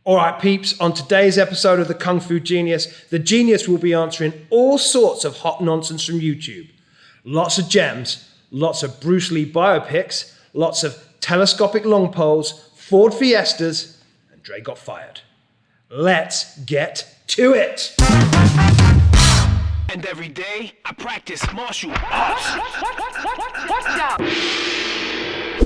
All right, peeps, on today's episode of the Kung Fu Genius, the genius will be answering all sorts of hot nonsense from YouTube. Lots of gems, lots of Bruce Lee biopics, lots of telescopic long poles, Ford Fiestas, and Dre got fired. Let's get to it. And every day, I practice martial arts.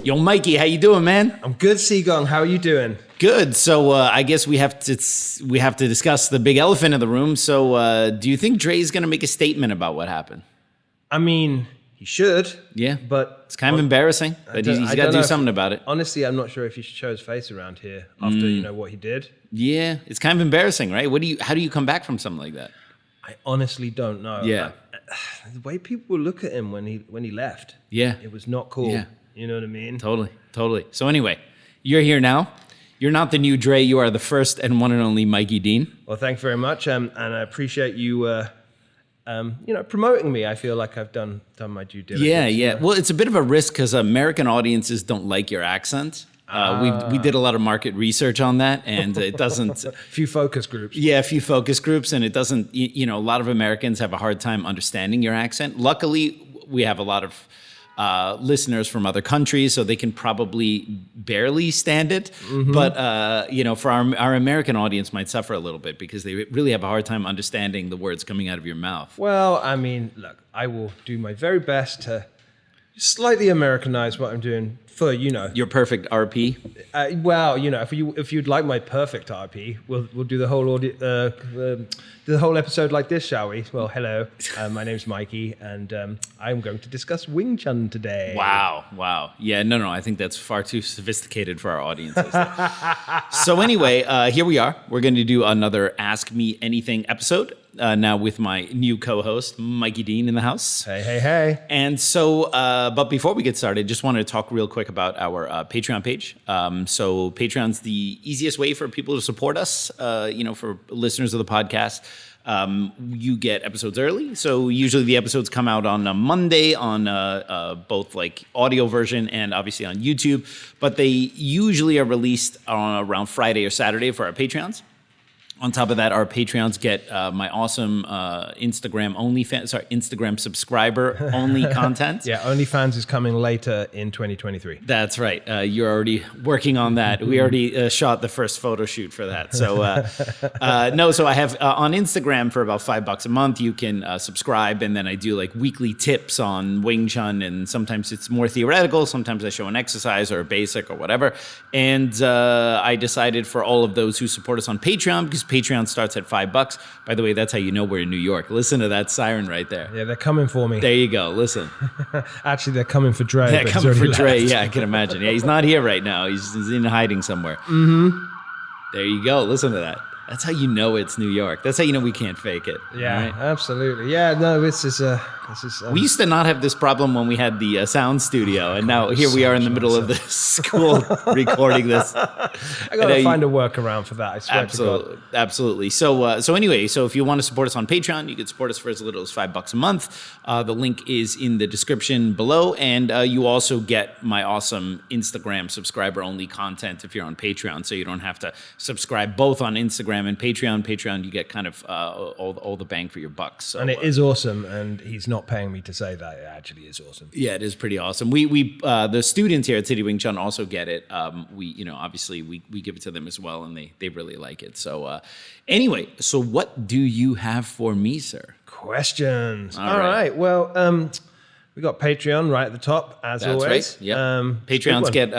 Yo, Mikey, how you doing, man? I'm good, Seagong. How are you doing? Good. So I guess we have to discuss the big elephant in the room. So do you think Dre's going to make a statement about what happened? I mean, he should. Yeah, but it's kind of embarrassing. But he's got to do something about it. Honestly, I'm not sure if he should show his face around here after what he did. Yeah, it's kind of embarrassing, right? How do you come back from something like that? I honestly don't know. Yeah, the way people look at him when he left. Yeah, it was not cool. Yeah. You know what I mean? Totally. So anyway, you're here now. You're not the new Dre. You are the first and one and only Mikey Deane. Well, thanks very much, and I appreciate you, promoting me. I feel like I've done my due diligence. Yeah. Well, it's a bit of a risk because American audiences don't like your accent. We did a lot of market research on that, and it doesn't. A few focus groups. Yeah, a few focus groups, and it doesn't. A lot of Americans have a hard time understanding your accent. Luckily, we have a lot of listeners from other countries, so they can probably barely stand it. Mm-hmm. But for our American audience, might suffer a little bit because they really have a hard time understanding the words coming out of your mouth. Well, I mean, look, I will do my very best to slightly Americanize what I'm doing for your perfect RP. If you'd like my perfect RP, we'll do the whole episode like this, shall we? Well, hello, my name's Mikey, and I'm going to discuss Wing Chun today. Wow. Yeah, no, I think that's far too sophisticated for our audiences. So anyway, here we are. We're going to do another Ask Me Anything episode. Now with my new co-host, Mikey Deane, in the house. Hey. And so, but before we get started, just wanted to talk real quick about our Patreon page. So Patreon's the easiest way for people to support us, for listeners of the podcast. You get episodes early. So usually the episodes come out on a Monday on both like audio version and obviously on YouTube. But they usually are released on around Friday or Saturday for our Patreons. On top of that, our Patreons get my awesome Instagram subscriber only content. Yeah, OnlyFans is coming later in 2023. That's right. You're already working on that. We already shot the first photo shoot for that. So so I have on Instagram for about $5 a month. You can subscribe, and then I do like weekly tips on Wing Chun, and sometimes it's more theoretical. Sometimes I show an exercise or a basic or whatever. And I decided for all of those who support us on Patreon, because Patreon starts at $5. By the way, that's how you know we're in New York. Listen to that siren right there. Yeah, they're coming for me. There you go. Listen. Actually, they're coming for Dre. They're coming for Dre. Yeah, I can imagine. Yeah, he's not here right now. He's in hiding somewhere. Mm-hmm. There you go. Listen to that. That's how you know it's New York. That's how you know we can't fake it. Yeah, right? Absolutely. Yeah, no, this is. We used to not have this problem when we had the sound studio, and now here we are in the middle of the school recording this. I gotta find a workaround for that. I swear to God. Absolutely. So anyway, if you want to support us on Patreon, you can support us for as little as $5 a month. The link is in the description below, and you also get my awesome Instagram subscriber only content if you're on Patreon, so you don't have to subscribe both on Instagram and Patreon. Patreon, you get kind of all the bang for your buck. So, and it is awesome, and he's not paying me to say that. It actually is awesome. Yeah, it is pretty awesome. We the students here at City Wing Chun also get it. Obviously we give it to them as well, and they really like it. So anyway, so what do you have for me, sir? Questions. All right. Well, we got Patreon right at the top, as That's always. Right. Yep. Patreons get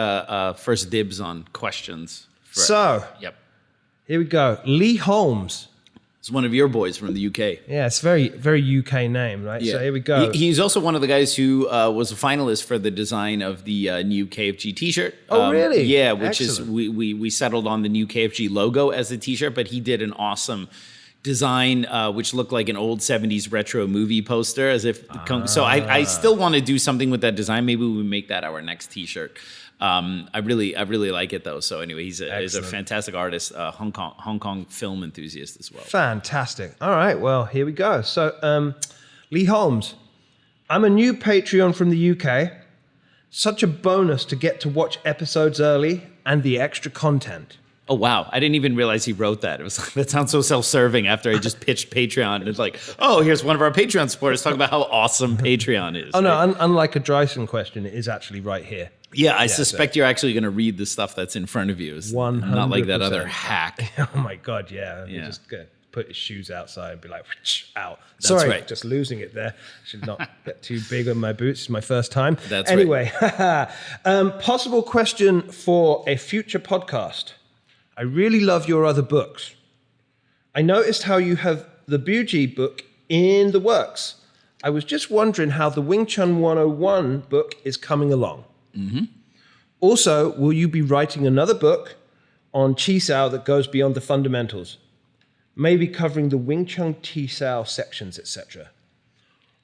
first dibs on questions. Yep. Here we go. Lee Holmes. It's one of your boys from the UK. Yeah, it's very, very UK name, right? Yeah. So here we go. He's also one of the guys who was a finalist for the design of the new KFG T-Shirt. Oh, really? Yeah, which is we settled on the new KFG logo as the T-shirt, but he did an awesome design which looked like an old 70s retro movie poster, as if. So I still want to do something with that design. Maybe we make that our next T-shirt. I really like it though. So anyway, he's a fantastic artist, Hong Kong film enthusiast as well. Fantastic. All right, well here we go. So Lee Holmes, I'm a new Patreon from the UK. Such a bonus to get to watch episodes early and the extra content. Oh, wow. I didn't even realize he wrote that. It was like, that sounds so self-serving after I just pitched Patreon. And it's like, oh, here's one of our Patreon supporters talking about how awesome Patreon is. Oh, no, unlike a Dre Ison question, it is actually right here. Yeah, I suspect you're actually going to read the stuff that's in front of you. It's 100%. not like that other hack. Oh, my God, yeah. Yeah. Just gonna put his shoes outside and be like, out. That's Sorry, right. just losing it there. Should not get too big on my boots. It's my first time. That's anyway, possible question for a future podcast. I really love your other books. I noticed how you have the Buji book in the works. I was just wondering how the Wing Chun 101 book is coming along. Mm-hmm. Also, will you be writing another book on Chi Sao that goes beyond the fundamentals? Maybe covering the Wing Chun Chi Sao sections, etc.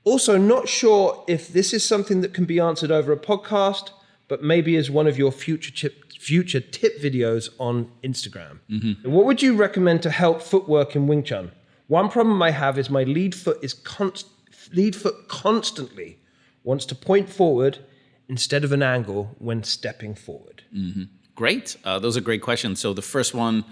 Also, not sure if this is something that can be answered over a podcast, but maybe as one of your future tip videos on Instagram. Mm-hmm. What would you recommend to help footwork in Wing Chun? One problem I have is my lead foot constantly wants to point forward instead of an angle when stepping forward. Mm-hmm. Great. Those are great questions. So the first one,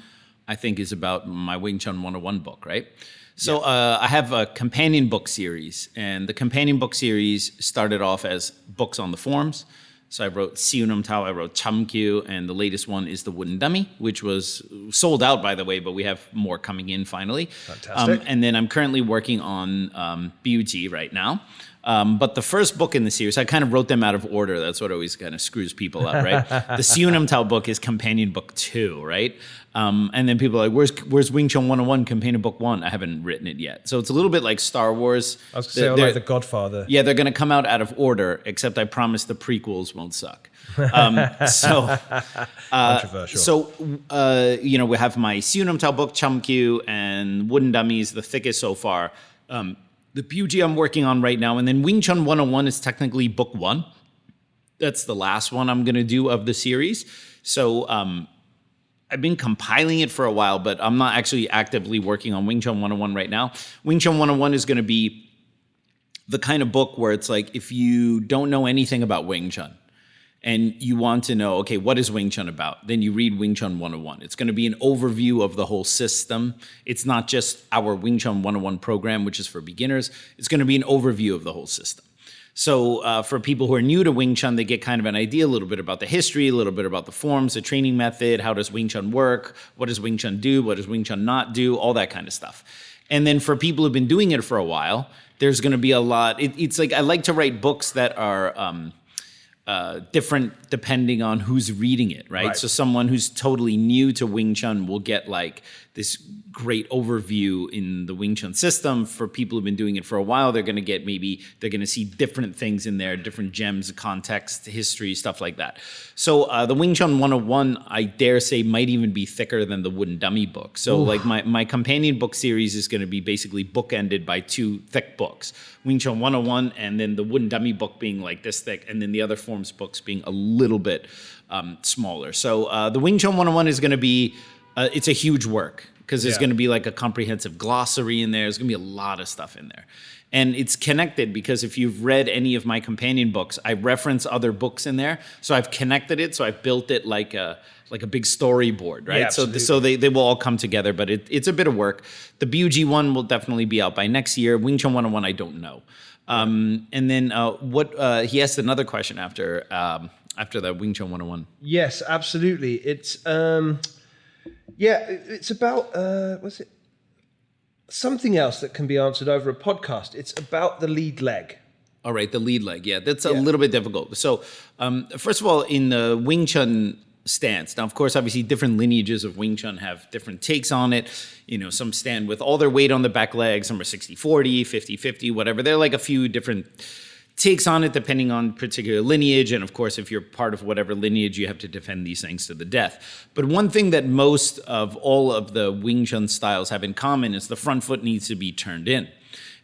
I think, is about my Wing Chun 101 book, right? So I have a companion book series, and the companion book series started off as books on the forms. So I wrote Siu Nam Tao, I wrote Cham Kyu, and the latest one is The Wooden Dummy, which was sold out, by the way, but we have more coming in finally. Fantastic. And then I'm currently working on BUG right now. But the first book in the series, I kind of wrote them out of order. That's what always kind of screws people up, right? The Siu Nam Tao book is companion book 2, right? And then people are like, where's Wing Chun 101 companion book 1? I haven't written it yet. So it's a little bit like Star Wars. I was going to say, like The Godfather. Yeah, they're going to come out of order, except I promise the prequels won't suck. Controversial. So, we have my Siu Nam Tao book, Cham Kyu, and Wooden Dummies, the thickest so far. The BUG I'm working on right now, and then Wing Chun 101 is technically book 1. That's the last one I'm going to do of the series. So I've been compiling it for a while, but I'm not actually actively working on Wing Chun 101 right now. Wing Chun 101 is going to be the kind of book where it's like, if you don't know anything about Wing Chun, and you want to know, okay, what is Wing Chun about? Then you read Wing Chun 101. It's going to be an overview of the whole system. It's not just our Wing Chun 101 program, which is for beginners. It's going to be an overview of the whole system. So for people who are new to Wing Chun, they get kind of an idea, a little bit about the history, a little bit about the forms, the training method, how does Wing Chun work, what does Wing Chun do, what does Wing Chun not do, all that kind of stuff. And then for people who've been doing it for a while, there's going to be a lot. It's like I like to write books that are different depending on who's reading it, right? So someone who's totally new to Wing Chun will get like this great overview in the Wing Chun system. For people who've been doing it for a while, they're going to see different things in there, different gems, context, history, stuff like that. So the Wing Chun 101, I dare say, might even be thicker than the Wooden Dummy book. So like my companion book series is going to be basically bookended by 2 thick books. Wing Chun 101 and then the Wooden Dummy book being like this thick, and then the other forms books being a little bit smaller. So the Wing Chun 101 is going to be, it's a huge work because there's going to be like a comprehensive glossary in there. There's going to be a lot of stuff in there. And it's connected because if you've read any of my companion books, I reference other books in there. So I've connected it. So I've built it like a big storyboard, right? Yeah, so they will all come together, but it's a bit of work. The BUG one will definitely be out by next year. Wing Chun 101, I don't know. And then he asked another question after the Wing Chun 101. Yes, absolutely. It's it's about what's it? Something else that can be answered over a podcast. It's about the lead leg. All right, the lead leg. Yeah, that's a little bit difficult. So, first of all, in the Wing Chun stance, now, of course, obviously, different lineages of Wing Chun have different takes on it. Some stand with all their weight on the back leg. Some are 60-40, 50-50, whatever. There are like a few different takes on it depending on particular lineage. And, of course, if you're part of whatever lineage, you have to defend these things to the death. But one thing that most of all of the Wing Chun styles have in common is the front foot needs to be turned in.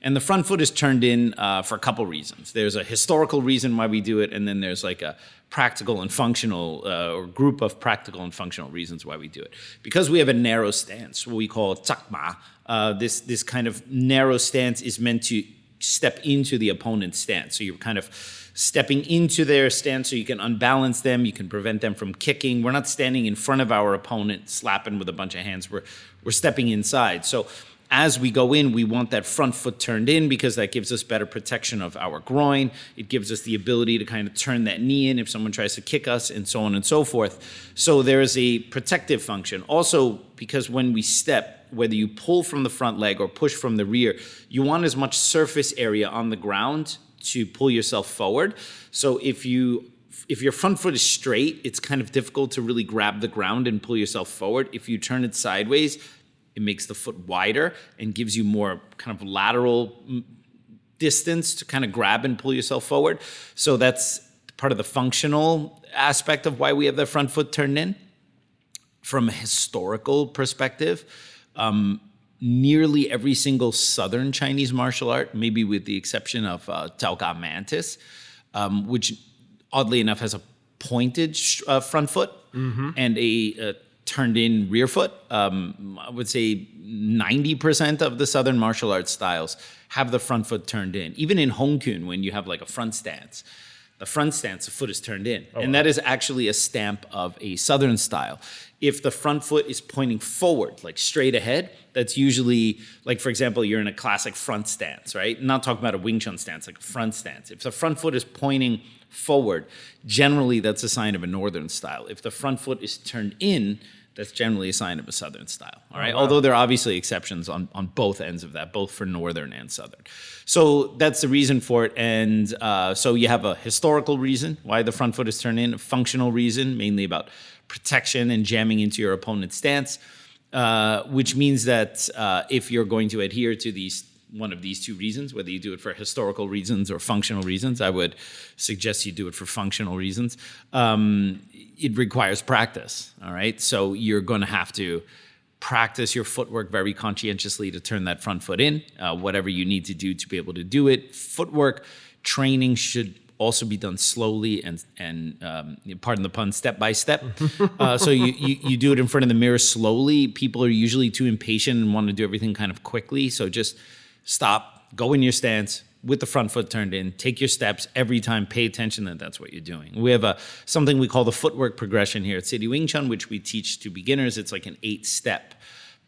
And the front foot is turned in for a couple reasons. There's a historical reason why we do it, and then there's like a practical and functional, or group of practical and functional reasons why we do it. Because we have a narrow stance, what we call tsakma, this kind of narrow stance is meant to step into the opponent's stance. So you're kind of stepping into their stance so you can unbalance them, you can prevent them from kicking. We're not standing in front of our opponent slapping with a bunch of hands. We're stepping inside. So as we go in, we want that front foot turned in because that gives us better protection of our groin. It gives us the ability to kind of turn that knee in if someone tries to kick us, and so on and so forth. So there is a protective function. Also, because when we step, whether you pull from the front leg or push from the rear, you want as much surface area on the ground to pull yourself forward. So if your front foot is straight, it's kind of difficult to really grab the ground and pull yourself forward. If you turn it sideways, it makes the foot wider and gives you more kind of lateral distance to kind of grab and pull yourself forward. So that's part of the functional aspect of why we have the front foot turned in. From a historical perspective, nearly every single Southern Chinese martial art, maybe with the exception of Tao Mantis, which oddly enough has a pointed front foot and a turned in rear foot. I would say 90% of the Southern martial arts styles have the front foot turned in. Even in Hong Kong, when you have like a front stance, the foot is turned in. And that is actually a stamp of a Southern style. If the front foot is pointing forward, like straight ahead, that's usually, like for example, you're in a classic front stance, right? I'm not talking about a Wing Chun stance, like a front stance. If the front foot is pointing forward, generally that's a sign of a Northern style. If the front foot is turned in, that's generally a sign of a Southern style, all right? Although there are obviously exceptions on both ends of that, both for Northern and Southern. So that's the reason for it. And so you have a historical reason why the front foot is turned in, a functional reason, mainly about protection and jamming into your opponent's stance, which means that if you're going to adhere to one of these two reasons, whether you do it for historical reasons or functional reasons, I would suggest you do it for functional reasons. It requires practice, all right? So you're going to have to practice your footwork very conscientiously to turn that front foot in, whatever you need to do to be able to do it. Footwork training should also be done slowly and pardon the pun, step by step. So you do it in front of the mirror slowly. People are usually too impatient and want to do everything kind of quickly. So just stop, go in your stance with the front foot turned in, take your steps every time, pay attention that that's what you're doing. We have something we call the footwork progression here at City Wing Chun, which we teach to beginners. It's like an 8-step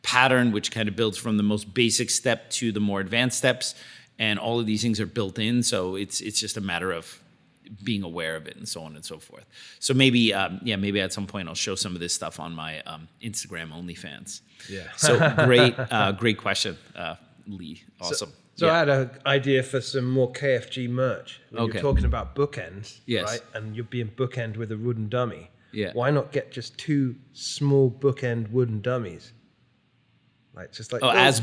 pattern, which kind of builds from the most basic step to the more advanced steps. And all of these things are built in. So it's just a matter of being aware of it and so on and so forth. So maybe at some point I'll show some of this stuff on my Instagram OnlyFans. Yeah. So great question, Lee. Awesome. So I had an idea for some more KFG merch. When you're talking about bookends, yes, right? And you're being bookend with a wooden dummy. Yeah. Why not get just 2 small bookend wooden dummies? As bookends? As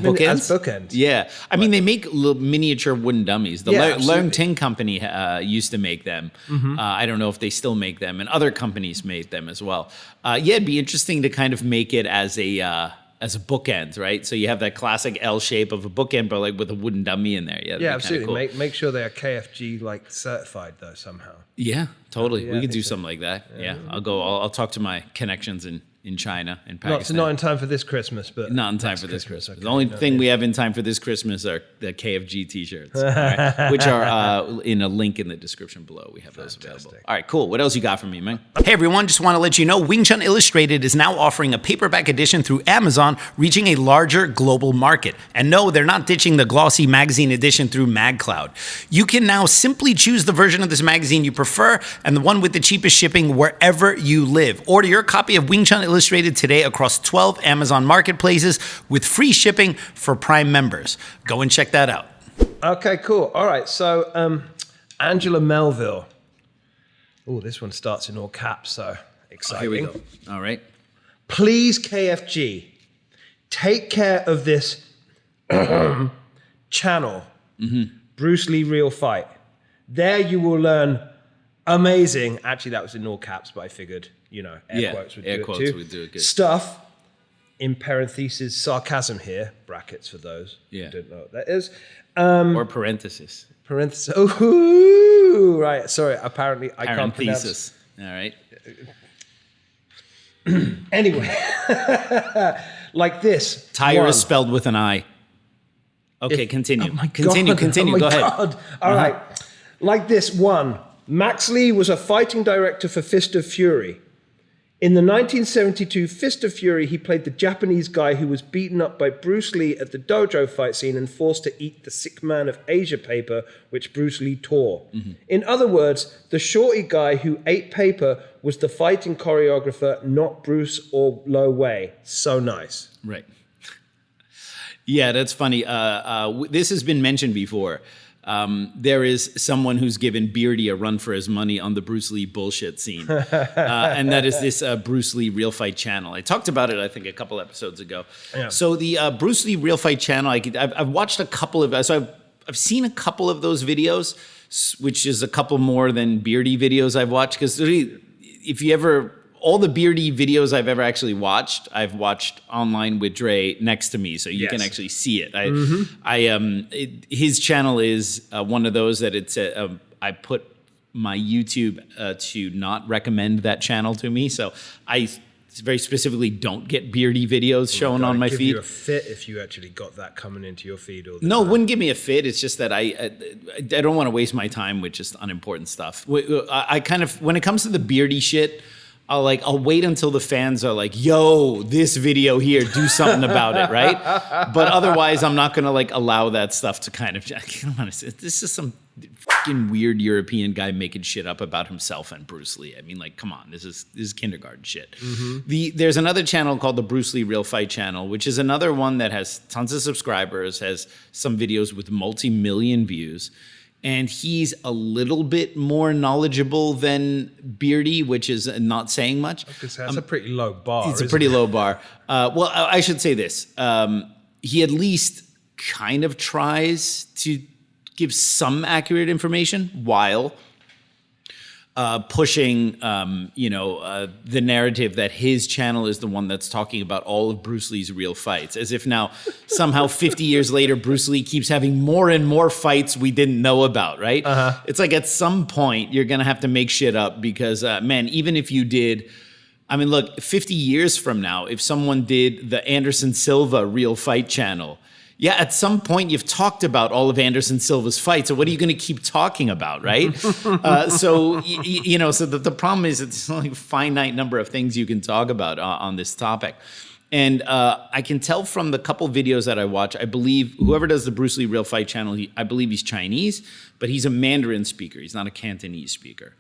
bookends. Yeah. I mean, they make little miniature wooden dummies. The Leung Ting company used to make them. I don't know if they still make them, and other companies made them as well. It'd be interesting to kind of make it as a bookend, right? So you have that classic L shape of a bookend, but like with a wooden dummy in there. Yeah, absolutely. Cool. Make sure they are KFG certified though somehow. Yeah, totally. We could do something like that. Yeah. I'll talk to my connections in China and Pakistan. Not in time for this Christmas, but not in time for this Christmas. Okay. The only thing we have in time for this Christmas are the KFG T-shirts, right? Which are in a link in the description below. We have those available. All right, cool. What else you got for me, man? Hey everyone, just want to let you know Wing Chun Illustrated is now offering a paperback edition through Amazon, reaching a larger global market. And no, they're not ditching the glossy magazine edition through MagCloud. You can now simply choose the version of this magazine you prefer and the one with the cheapest shipping wherever you live. Order your copy of Wing Chun Illustrated today across 12 Amazon marketplaces with free shipping for Prime members. Go and check that out. Okay, cool. All right, so Angela Melville. Oh, this one starts in all caps, so exciting. Here we go. All right. Please, KFG, take care of this channel, Bruce Lee Real Fight. There you will learn amazing, actually that was in all caps, but I figured, air quotes would do it too. Would do it good. Stuff, in parentheses, sarcasm here, brackets for those who don't know what that is. Or parentheses. Parentheses. Oh, right. Sorry, apparently I can't pronounce. All right. Anyway, like this. Tire is spelled with an I. Okay, continue. Oh my continue. God. Continue. Oh my Go ahead. God. All right. Like this one. Max Lee was a fighting director for Fist of Fury. In the 1972 Fist of Fury, he played the Japanese guy who was beaten up by Bruce Lee at the dojo fight scene and forced to eat the sick man of Asia paper, which Bruce Lee tore. Mm-hmm. In other words, the shorty guy who ate paper was the fighting choreographer, not Bruce or Lo Wei. So nice. Right. Yeah, that's funny. This has been mentioned before. There is someone who's given Beardy a run for his money on the Bruce Lee bullshit scene. And that is this Bruce Lee Real Fight channel. I talked about it, I think, a couple episodes ago. Yeah. So the Bruce Lee Real Fight channel, I've watched a couple of, so I've seen a couple of those videos, which is a couple more than Beardy videos I've watched. Because if you ever, all the Beardy videos I've ever actually watched, I've watched online with Dre next to me, so you can actually see it. His channel is one of those that it's I put my YouTube to not recommend that channel to me, so I very specifically don't get Beardy videos shown on my feed. Give you a fit if you actually got that coming into your feed all the No, time. it wouldn't give me a fit. It's just that I don't want to waste my time with just unimportant stuff. I kind of, when it comes to the Beardy shit, I'll wait until the fans are like, yo, this video here, do something about it, right? But otherwise, I'm not gonna allow that stuff to kind of, this is some fucking weird European guy making shit up about himself and Bruce Lee. I mean, come on, this is kindergarten shit. Mm-hmm. There's another channel called the Bruce Lee Real Fight channel, which is another one that has tons of subscribers, has some videos with multi-million views. And he's a little bit more knowledgeable than Beardy, which is not saying much. That's a pretty low bar. It's a pretty low bar. Well, I should say this. He at least kind of tries to give some accurate information while pushing, the narrative that his channel is the one that's talking about all of Bruce Lee's real fights, as if now somehow 50 years later, Bruce Lee keeps having more and more fights we didn't know about, right? Uh-huh. It's like at some point you're going to have to make shit up because, man, even if you did, I mean, look, 50 years from now, if someone did the Anderson Silva Real Fight channel, yeah, at some point you've talked about all of Anderson Silva's fights. So what are you going to keep talking about, right? So the problem is it's only a finite number of things you can talk about on this topic. And I can tell from the couple videos that I watch, I believe whoever does the Bruce Lee Real Fight channel, I believe he's Chinese, but he's a Mandarin speaker. He's not a Cantonese speaker.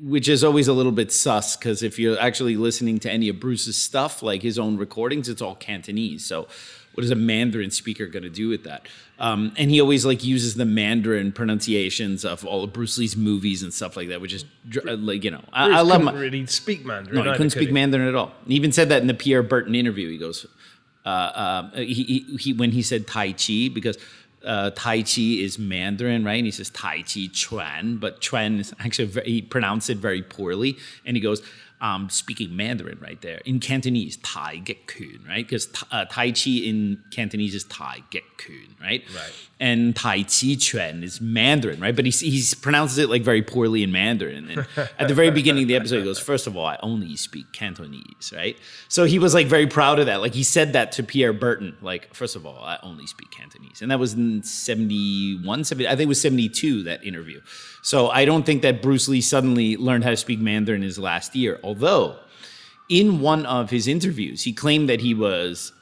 Which is always a little bit sus, because if you're actually listening to any of Bruce's stuff, like his own recordings, it's all Cantonese. So what is a Mandarin speaker going to do with that? And he always uses the Mandarin pronunciations of all of Bruce Lee's movies and stuff like that, which is I love couldn't really speak Mandarin. No, he couldn't speak Mandarin at all. He even said that in the Pierre Burton interview. He goes, when he said Tai Chi, because Tai Chi is Mandarin, right? And he says Tai Chi Chun, but Chun is actually he pronounced it very poorly. And he goes, speaking Mandarin right there. In Cantonese, Tai Get Kun, right? Because Tai Chi in Cantonese is Tai Get Kun, right? Right. And Tai Chi Chun is Mandarin, right? But he pronounces it very poorly in Mandarin. And at the very beginning of the episode, he goes, first of all, I only speak Cantonese, right? So he was very proud of that. He said that to Pierre Burton. First of all, I only speak Cantonese. And that was in 71, 70, I think it was 72, that interview. So I don't think that Bruce Lee suddenly learned how to speak Mandarin his last year. Although, in one of his interviews, he claimed that he was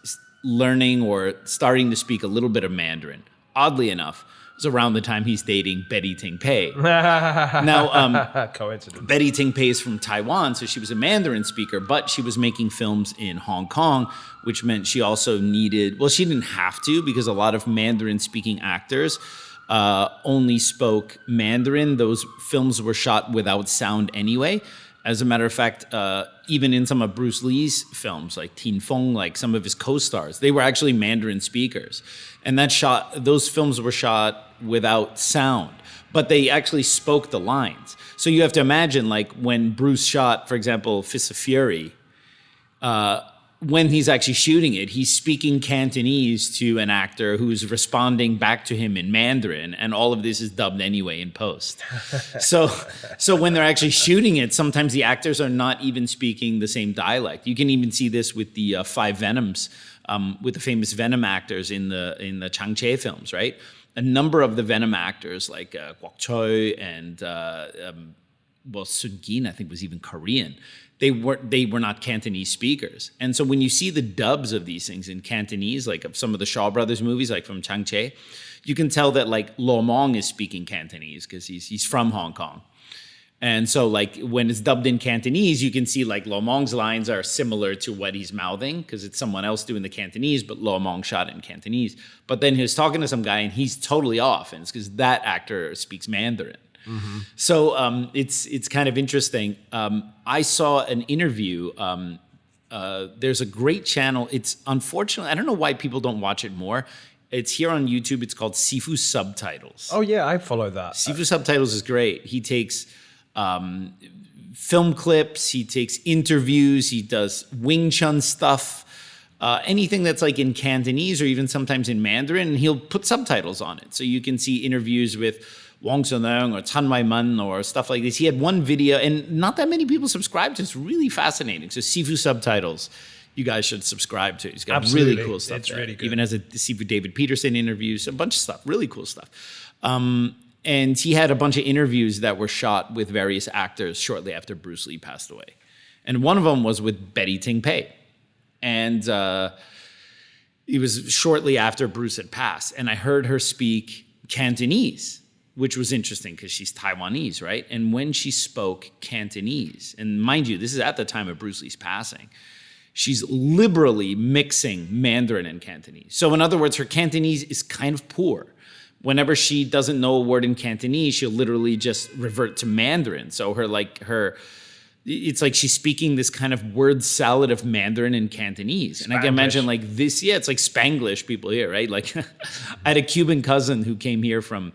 learning or starting to speak a little bit of Mandarin. Oddly enough, it was around the time he's dating Betty Ting Pei. Now, coincidence. Betty Ting Pei is from Taiwan, so she was a Mandarin speaker, but she was making films in Hong Kong, which meant she also needed, well, she didn't have to, because a lot of Mandarin-speaking actors only spoke Mandarin. Those films were shot without sound anyway. As a matter of fact, even in some of Bruce Lee's films, like Tin Feng, some of his co-stars, they were actually Mandarin speakers. And those films were shot without sound, but they actually spoke the lines. So you have to imagine, when Bruce shot, for example, Fist of Fury, when he's actually shooting it, he's speaking Cantonese to an actor who's responding back to him in Mandarin, and all of this is dubbed anyway in post. So when they're actually shooting it, sometimes the actors are not even speaking the same dialect. You can even see this with the Five Venoms, with the famous Venom actors in the Chang-Che films, right? A number of the Venom actors, like Kwok Choi and Sun Gin, I think was even Korean. They were not Cantonese speakers. And so when you see the dubs of these things in Cantonese, like of some of the Shaw Brothers movies, like from Chang-Che, you can tell that like Lo Mong is speaking Cantonese because he's from Hong Kong. And so like when it's dubbed in Cantonese, you can see like Lo Mong's lines are similar to what he's mouthing because it's someone else doing the Cantonese, but Lo Mong shot in Cantonese. But then he was talking to some guy and he's totally off, and it's because that actor speaks Mandarin. Mm-hmm. So it's kind of interesting. I saw an interview. There's a great channel. It's unfortunately, I don't know why people don't watch it more. It's here on YouTube. It's called Sifu Subtitles. Oh yeah, I follow that. Sifu Subtitles is great. He takes film clips. He takes interviews. He does Wing Chun stuff. Anything that's like in Cantonese or even sometimes in Mandarin, and he'll put subtitles on it. So you can see interviews with Wong Suneng or Tan Mai Man or stuff like this. He had one video, and not that many people subscribe to it. It's really fascinating. So Sifu Subtitles, you guys should subscribe to. He's got Absolutely. really cool stuff. It's there. really good. Even has a Sifu David Peterson interviews, a bunch of stuff, really cool stuff. And he had a bunch of interviews that were shot with various actors shortly after Bruce Lee passed away. And one of them was with Betty Ting Pei. And it was shortly after Bruce had passed. And I heard her speak Cantonese, which was interesting because she's Taiwanese, right? And when she spoke Cantonese, and mind you, this is at the time of Bruce Lee's passing, she's liberally mixing Mandarin and Cantonese. So in other words, her Cantonese is kind of poor. Whenever she doesn't know a word in Cantonese, she'll literally just revert to Mandarin. So it's like she's speaking this kind of word salad of Mandarin and Cantonese. Spanglish. And I can imagine like this, yeah, it's like Spanglish people here, right? Like I had a Cuban cousin who came here from,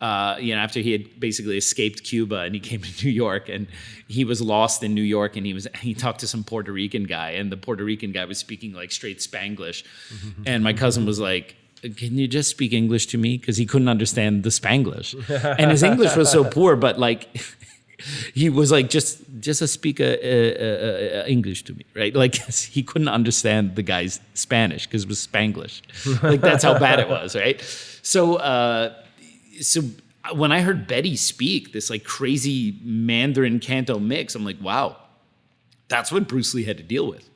after he had basically escaped Cuba, and he came to New York, and he was lost in New York, and he talked to some Puerto Rican guy, and the Puerto Rican guy was speaking like straight Spanglish. And my cousin was like, can you just speak English to me? Because he couldn't understand the Spanglish. And his English was so poor, but like he was like, just speak English to me, right? Like he couldn't understand the guy's Spanish because it was Spanglish. Like that's how bad it was, right? So when I heard Betty speak this like crazy Mandarin Canto mix, I'm like, wow, that's what Bruce Lee had to deal with.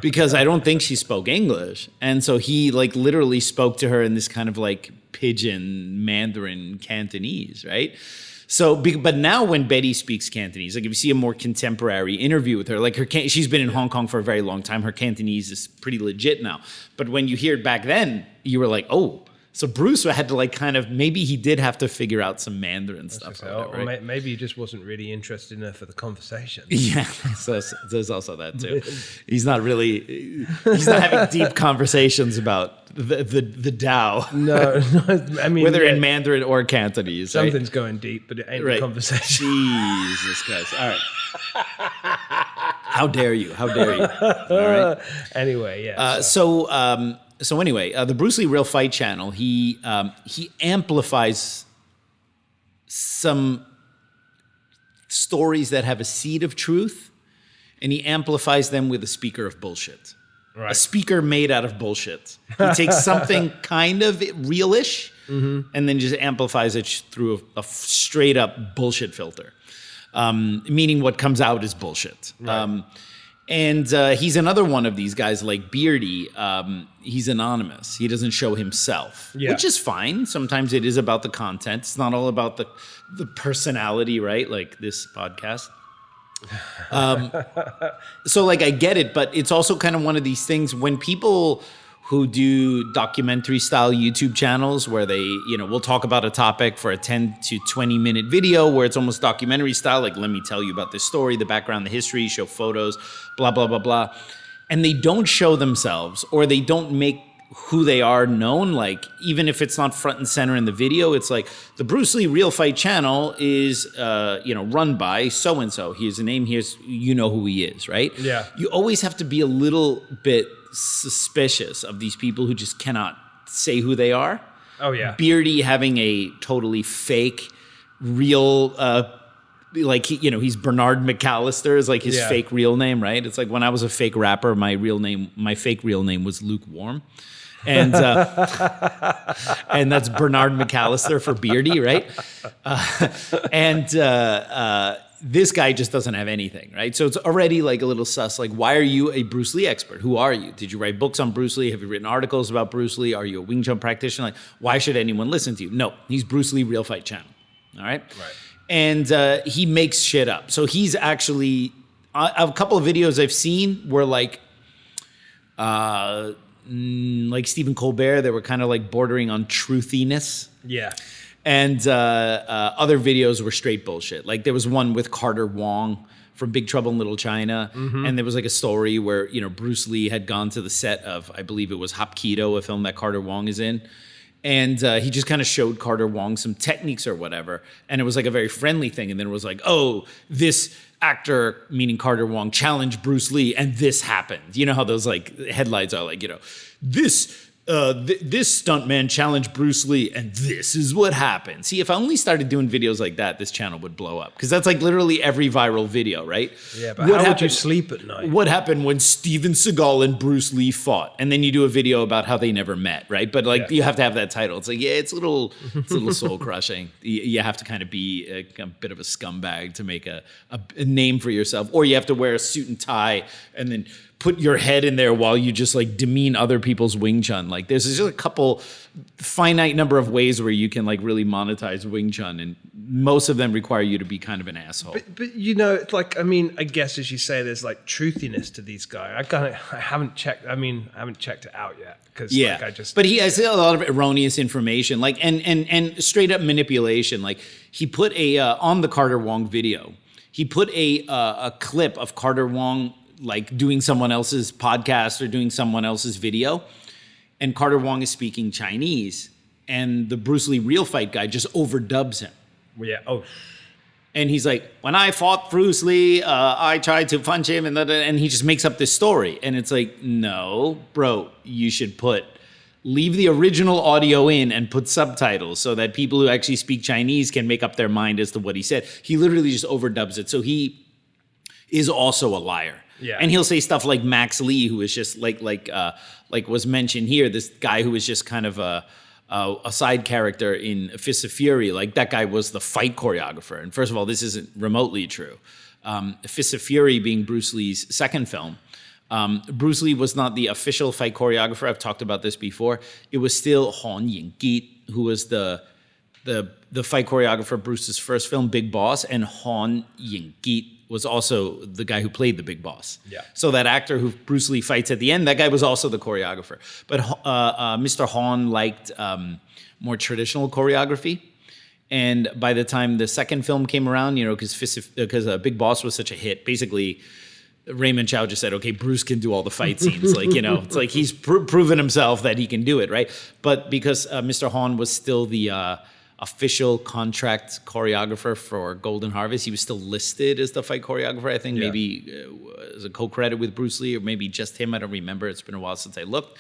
Because I don't think she spoke English. And so he like literally spoke to her in this kind of like pidgin Mandarin Cantonese, right? So, but now when Betty speaks Cantonese, like if you see a more contemporary interview with her, like she's been in Hong Kong for a very long time. Her Cantonese is pretty legit now. But when you hear it back then, you were like, oh, so Bruce had to like kind of, maybe he did have to figure out some Mandarin stuff. Or whatever, right? Maybe he just wasn't really interested in her for the conversation. Yeah, so there's also that too. He's not having deep conversations about the Tao. No, I mean, whether in Mandarin or Cantonese. Something's right? going deep, but it ain't a conversation. Jesus Christ. All right. How dare you? How dare you? All right. Anyway, yeah. So anyway, the Bruce Lee Real Fight channel, he amplifies some stories that have a seed of truth, and he amplifies them with a speaker of bullshit. Right. A speaker made out of bullshit. He takes something kind of realish and then just amplifies it through a straight up bullshit filter. Meaning what comes out is bullshit. Right. And he's another one of these guys like Beardy. He's anonymous. He doesn't show himself, which is fine. Sometimes it is about the content. It's not all about the personality, right? Like this podcast. So like I get it, but it's also kind of one of these things when people who do documentary style YouTube channels where they, we'll talk about a topic for a 10 to 20 minute video where it's almost documentary style. Like, let me tell you about this story, the background, the history, show photos, blah, blah, blah, blah. And they don't show themselves, or they don't make who they are known, like even if it's not front and center in the video, it's like the Bruce Lee Real Fight channel is run by so and so. Here's a name. Here's who he is, right? Yeah. You always have to be a little bit suspicious of these people who just cannot say who they are. Oh yeah. Beardy having a totally fake, real. He's Bernard McAllister is like his fake real name, right? It's like when I was a fake rapper, my fake real name was Lukewarm. And and that's Bernard McAllister for Beardy, right? This guy just doesn't have anything, right? So it's already like a little sus. Like, why are you a Bruce Lee expert? Who are you? Did you write books on Bruce Lee? Have you written articles about Bruce Lee? Are you a Wing Chun practitioner? Like, why should anyone listen to you? No, he's Bruce Lee Real Fight Channel, all right? Right. And he makes shit up. So he's actually, a couple of videos I've seen were like Stephen Colbert, they were kind of like bordering on truthiness. Yeah. And other videos were straight bullshit. Like there was one with Carter Wong from Big Trouble in Little China. Mm-hmm. And there was like a story where, Bruce Lee had gone to the set of, I believe it was Hapkido, a film that Carter Wong is in. And he just kind of showed Carter Wong some techniques or whatever. And it was like a very friendly thing. And then it was like, oh, this actor, meaning Carter Wong, challenged Bruce Lee and this happened. You know how those like headlines are like, this stuntman challenged Bruce Lee and this is what happened. See, if I only started doing videos like that, this channel would blow up. Because that's like literally every viral video, right? Yeah, but how would you sleep at night? What happened when Steven Seagal and Bruce Lee fought? And then you do a video about how they never met, right? But like you have to have that title. It's like, it's a little soul crushing. You have to kind of be a bit of a scumbag to make a name for yourself. Or you have to wear a suit and tie and then put your head in there while you just like demean other people's Wing Chun. Like there's just a couple finite number of ways where you can like really monetize Wing Chun, and most of them require you to be kind of an asshole. But it's like, I guess as you say, there's like truthiness to these guys. I haven't checked. I haven't checked it out yet because But he has a lot of erroneous information, like and straight up manipulation. Like he put on the Carter Wong video, he put a clip of Carter Wong like doing someone else's podcast or doing someone else's video, and Carter Wong is speaking Chinese, and the Bruce Lee Real Fight guy just overdubs him. Yeah. Oh. And he's like, when I fought Bruce Lee, I tried to punch him, and he just makes up this story. And it's like, no, bro, you should leave the original audio in and put subtitles so that people who actually speak Chinese can make up their mind as to what he said. He literally just overdubs it. So he is also a liar. Yeah. And he'll say stuff like Max Lee, who is just like was mentioned here, this guy who was just kind of a side character in Fists of Fury. Like that guy was the fight choreographer. And first of all, this isn't remotely true. Fists of Fury being Bruce Lee's second film. Bruce Lee was not the official fight choreographer. I've talked about this before. It was still Han Ying-Git, who was the fight choreographer of Bruce's first film, Big Boss, and Han Ying-Git was also the guy who played the Big Boss. Yeah. So that actor who Bruce Lee fights at the end, that guy was also the choreographer. But Mr. Han liked more traditional choreography. And by the time the second film came around, because Big Boss was such a hit, basically Raymond Chow just said, okay, Bruce can do all the fight scenes. Like, it's like he's proven himself that he can do it, right? But because Mr. Han was still the official contract choreographer for Golden Harvest, he was still listed as the fight choreographer. I think maybe as a co-credit with Bruce Lee, or maybe just him. I don't remember. It's been a while since I looked.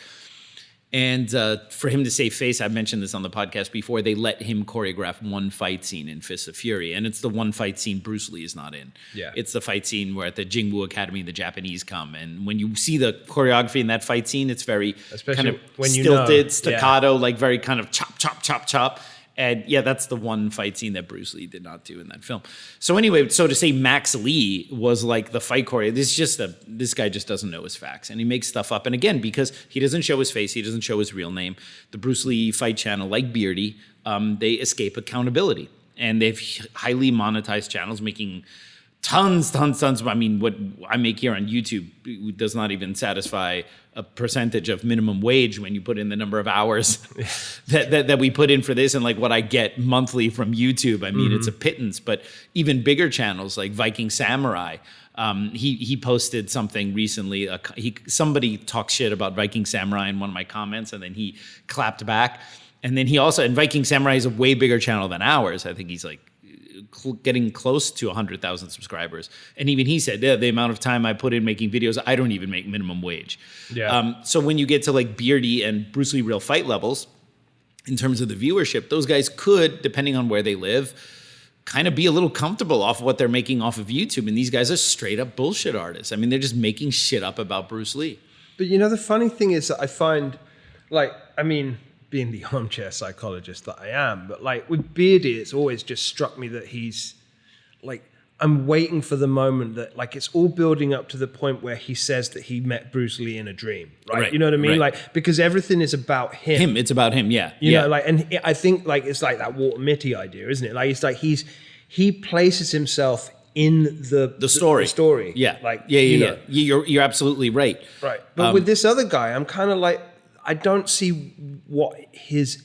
And for him to save face, I've mentioned this on the podcast before, they let him choreograph one fight scene in Fists of Fury. And it's the one fight scene Bruce Lee is not in. Yeah. It's the fight scene where at the Jingwu Academy, the Japanese come. And when you see the choreography in that fight scene, it's very kind of when stilted, staccato, like very kind of chop, chop, chop, chop. And yeah, that's the one fight scene that Bruce Lee did not do in that film. So anyway, so to say Max Lee was like the fight choreo, this guy just doesn't know his facts, and he makes stuff up. And again, because he doesn't show his face, he doesn't show his real name, the Bruce Lee fight channel, like Beardy, they escape accountability. And they've highly monetized channels making tons. I mean, what I make here on YouTube does not even satisfy a percentage of minimum wage when you put in the number of hours that we put in for this, and like what I get monthly from YouTube. I mean, it's a pittance. But even bigger channels like Viking Samurai, He posted something recently. Somebody talked shit about Viking Samurai in one of my comments, and then he clapped back. And then he also, and Viking Samurai is a way bigger channel than ours. I think he's like getting close to 100,000 subscribers. And even he said, the amount of time I put in making videos, I don't even make minimum wage. Yeah. So when you get to like Beardy and Bruce Lee Real Fight levels, in terms of the viewership, those guys could, depending on where they live, kind of be a little comfortable off of what they're making off of YouTube. And these guys are straight up bullshit artists. I mean, they're just making shit up about Bruce Lee. But you know, the funny thing is that I find, like, I mean, being the armchair psychologist that I am, but like with Beardy, it's always just struck me that he's like, I'm waiting for the moment that like it's all building up to the point where he says that he met Bruce Lee in a dream, right? You know what I mean? Right. Like, because everything is about him. It's about him, yeah. You know, like, and I think like it's like that Walter Mitty idea, isn't it? Like it's like he places himself in the story. Yeah. Like yeah. You're absolutely right. Right. But with this other guy, I'm kind of like, I don't see what his.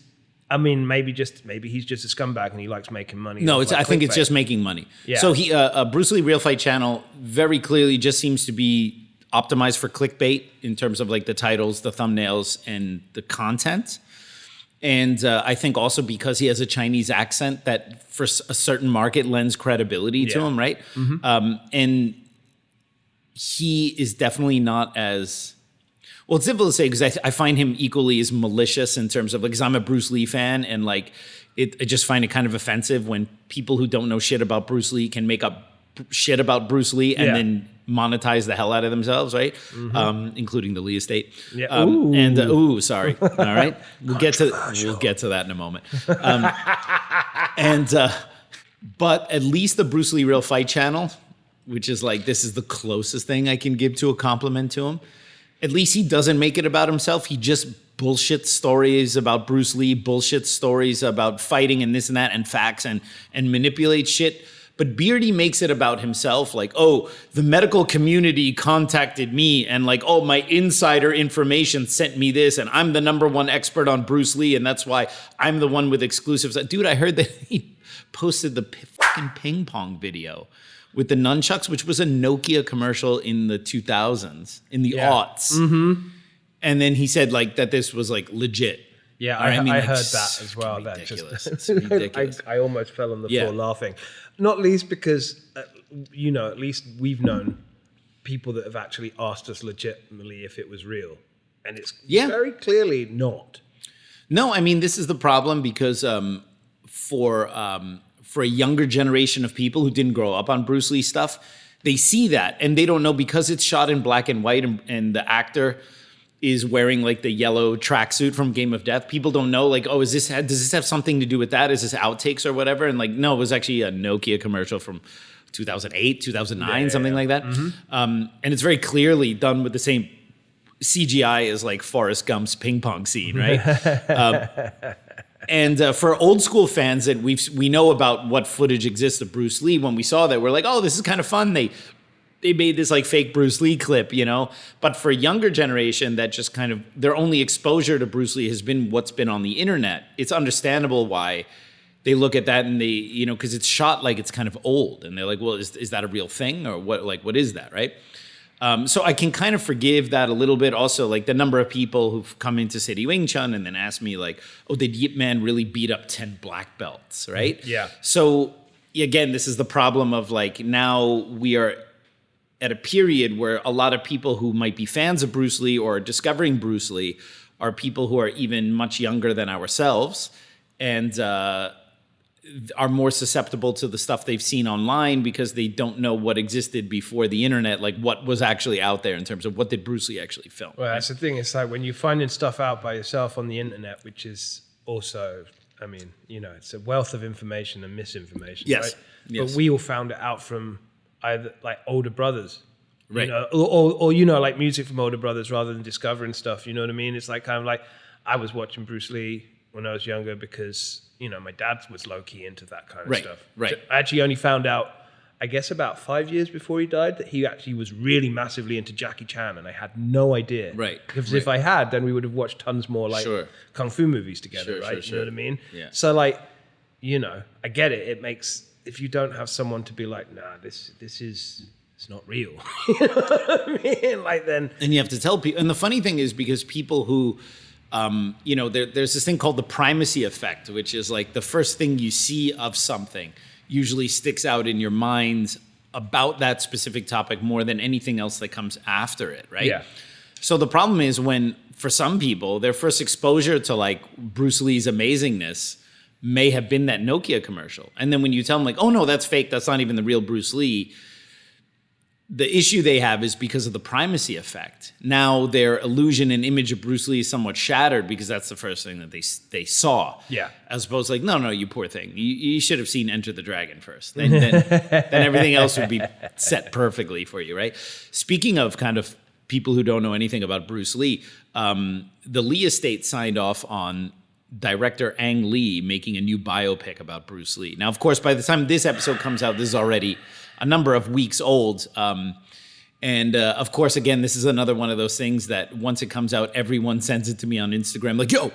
I mean, maybe he's just a scumbag and he likes making money. No, like I think it's clickbait. just making money. Yeah. So he, Bruce Lee Real Fight channel very clearly just seems to be optimized for clickbait in terms of like the titles, the thumbnails, and the content. And I think also because he has a Chinese accent that for a certain market lends credibility to him, right? Mm-hmm. And he is definitely not as... Well, it's difficult to say because I find him equally as malicious in terms of like, because I'm a Bruce Lee fan and like, I just find it kind of offensive when people who don't know shit about Bruce Lee can make up shit about Bruce Lee and then monetize the hell out of themselves, right? Mm-hmm. Including the Lee estate. Yeah. Sorry. All right, we'll get to that in a moment. But at least the Bruce Lee Real Fight channel, which is like this is the closest thing I can give to a compliment to him. At least he doesn't make it about himself. He just bullshit stories about Bruce Lee, bullshit stories about fighting and this and that and facts and manipulates shit. But Beardy makes it about himself. Like, oh, the medical community contacted me and like, oh, my insider information sent me this and I'm the #1 expert on Bruce Lee and that's why I'm the one with exclusives. Dude, I heard that he posted the fucking ping pong video with the nunchucks, which was a Nokia commercial in the 2000s, in the aughts. Mm-hmm. And then he said like that this was like legit. Yeah, I I mean, heard that as well. Ridiculous. That just, It's ridiculous. I almost fell on the floor laughing. Not least because, you know, at least we've known people that have actually asked us legitimately if it was real. And it's very clearly not. No, I mean, this is the problem because for a younger generation of people who didn't grow up on Bruce Lee stuff, they see that and they don't know because it's shot in black and white and the actor is wearing like the yellow tracksuit from Game of Death. People don't know like, oh, does this have something to do with that? Is this outtakes or whatever? And like, no, it was actually a Nokia commercial from 2008, 2009, something like that. Mm-hmm. And it's very clearly done with the same CGI as like Forrest Gump's ping pong scene, right? And for old school fans that we know about what footage exists of Bruce Lee, when we saw that, we're like, oh, this is kind of fun. They made this like fake Bruce Lee clip, you know? But for a younger generation that just kind of, their only exposure to Bruce Lee has been what's been on the internet. It's understandable why they look at that and they, you know, because it's shot like it's kind of old. And they're like, well, is that a real thing? Or what is that, right? So I can kind of forgive that a little bit. Also, like the number of people who've come into City Wing Chun and then asked me like, oh, did Yip Man really beat up 10 black belts, right? Yeah. So again, this is the problem of like now we are at a period where a lot of people who might be fans of Bruce Lee or discovering Bruce Lee are people who are even much younger than ourselves and are more susceptible to the stuff they've seen online because they don't know what existed before the internet, like what was actually out there in terms of what did Bruce Lee actually film. Well, that's the thing. It's like when you're finding stuff out by yourself on the internet, which is also, I mean, you know, it's a wealth of information and misinformation, Yes. right? Yes. But we all found it out from either like older brothers, Right. you know, or you know, like music from older brothers rather than discovering stuff. You know what I mean? It's like kind of like I was watching Bruce Lee when I was younger because, you know, my dad was low-key into that kind of stuff. Right. So I actually only found out, I guess about 5 years before he died, that he actually was really massively into Jackie Chan, and I had no idea. Right. Because if I had, then we would have watched tons more like Sure. kung fu movies together, Sure, right? sure, You know what I mean? Yeah. So like, you know, I get it. It makes, if you don't have someone to be like, nah, this is it's not real. You know what I mean? Like then, and you have to tell people. And the funny thing is, because people who, there's this thing called the primacy effect, which is like the first thing you see of something usually sticks out in your mind about that specific topic more than anything else that comes after it, right? Yeah. So the problem is when, for some people, their first exposure to like Bruce Lee's amazingness may have been that Nokia commercial. And then when you tell them like, oh no, that's fake, that's not even the real Bruce Lee, the issue they have is because of the primacy effect. Now their illusion and image of Bruce Lee is somewhat shattered because that's the first thing that they saw. Yeah. As opposed to like, no, you poor thing. You should have seen Enter the Dragon first. Then everything else would be set perfectly for you, right? Speaking of kind of people who don't know anything about Bruce Lee, the Lee estate signed off on director Ang Lee making a new biopic about Bruce Lee. Now, of course, by the time this episode comes out, this is already a number of weeks old. Of course, again, this is another one of those things that once it comes out, everyone sends it to me on Instagram. Like, yo,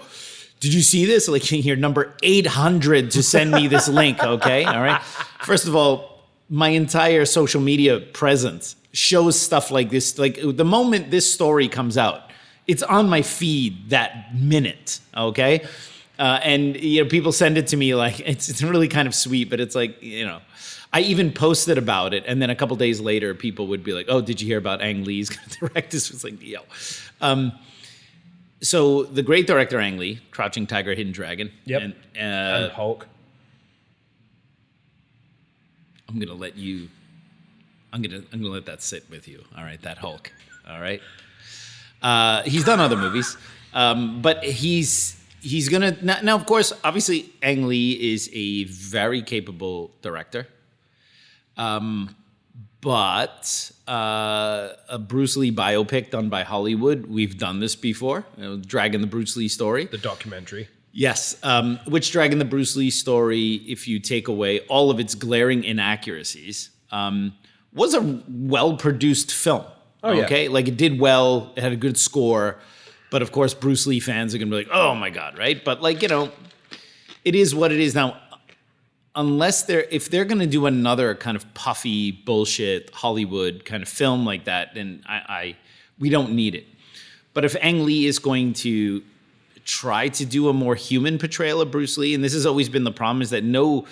did you see this? Like, you're number 800 to send me this link, okay? All right. First of all, my entire social media presence shows stuff like this. Like, the moment this story comes out, it's on my feed that minute, okay? People send it to me like, it's really kind of sweet, but it's like, I even posted about it, and then a couple days later, people would be like, "Oh, did you hear about Ang Lee's going to direct this?" It was like, yo. So the great director Ang Lee, Crouching Tiger, Hidden Dragon, and Hulk. I'm gonna let you. I'm gonna let that sit with you. All right, that Hulk. All right. He's done other movies, but he's gonna now. Of course, obviously, Ang Lee is a very capable director. But a Bruce Lee biopic done by Hollywood, we've done this before, Dragon the Bruce Lee story. The documentary. Yes, which Dragon the Bruce Lee story, if you take away all of its glaring inaccuracies, was a well-produced film. Oh, okay? Yeah. Like, it did well, it had a good score, but of course Bruce Lee fans are going to be like, oh my God, right? But like, it is what it is now. Unless if they're going to do another kind of puffy bullshit Hollywood kind of film like that, then we don't need it. But if Ang Lee is going to try to do a more human portrayal of Bruce Lee, and this has always been the problem, is that no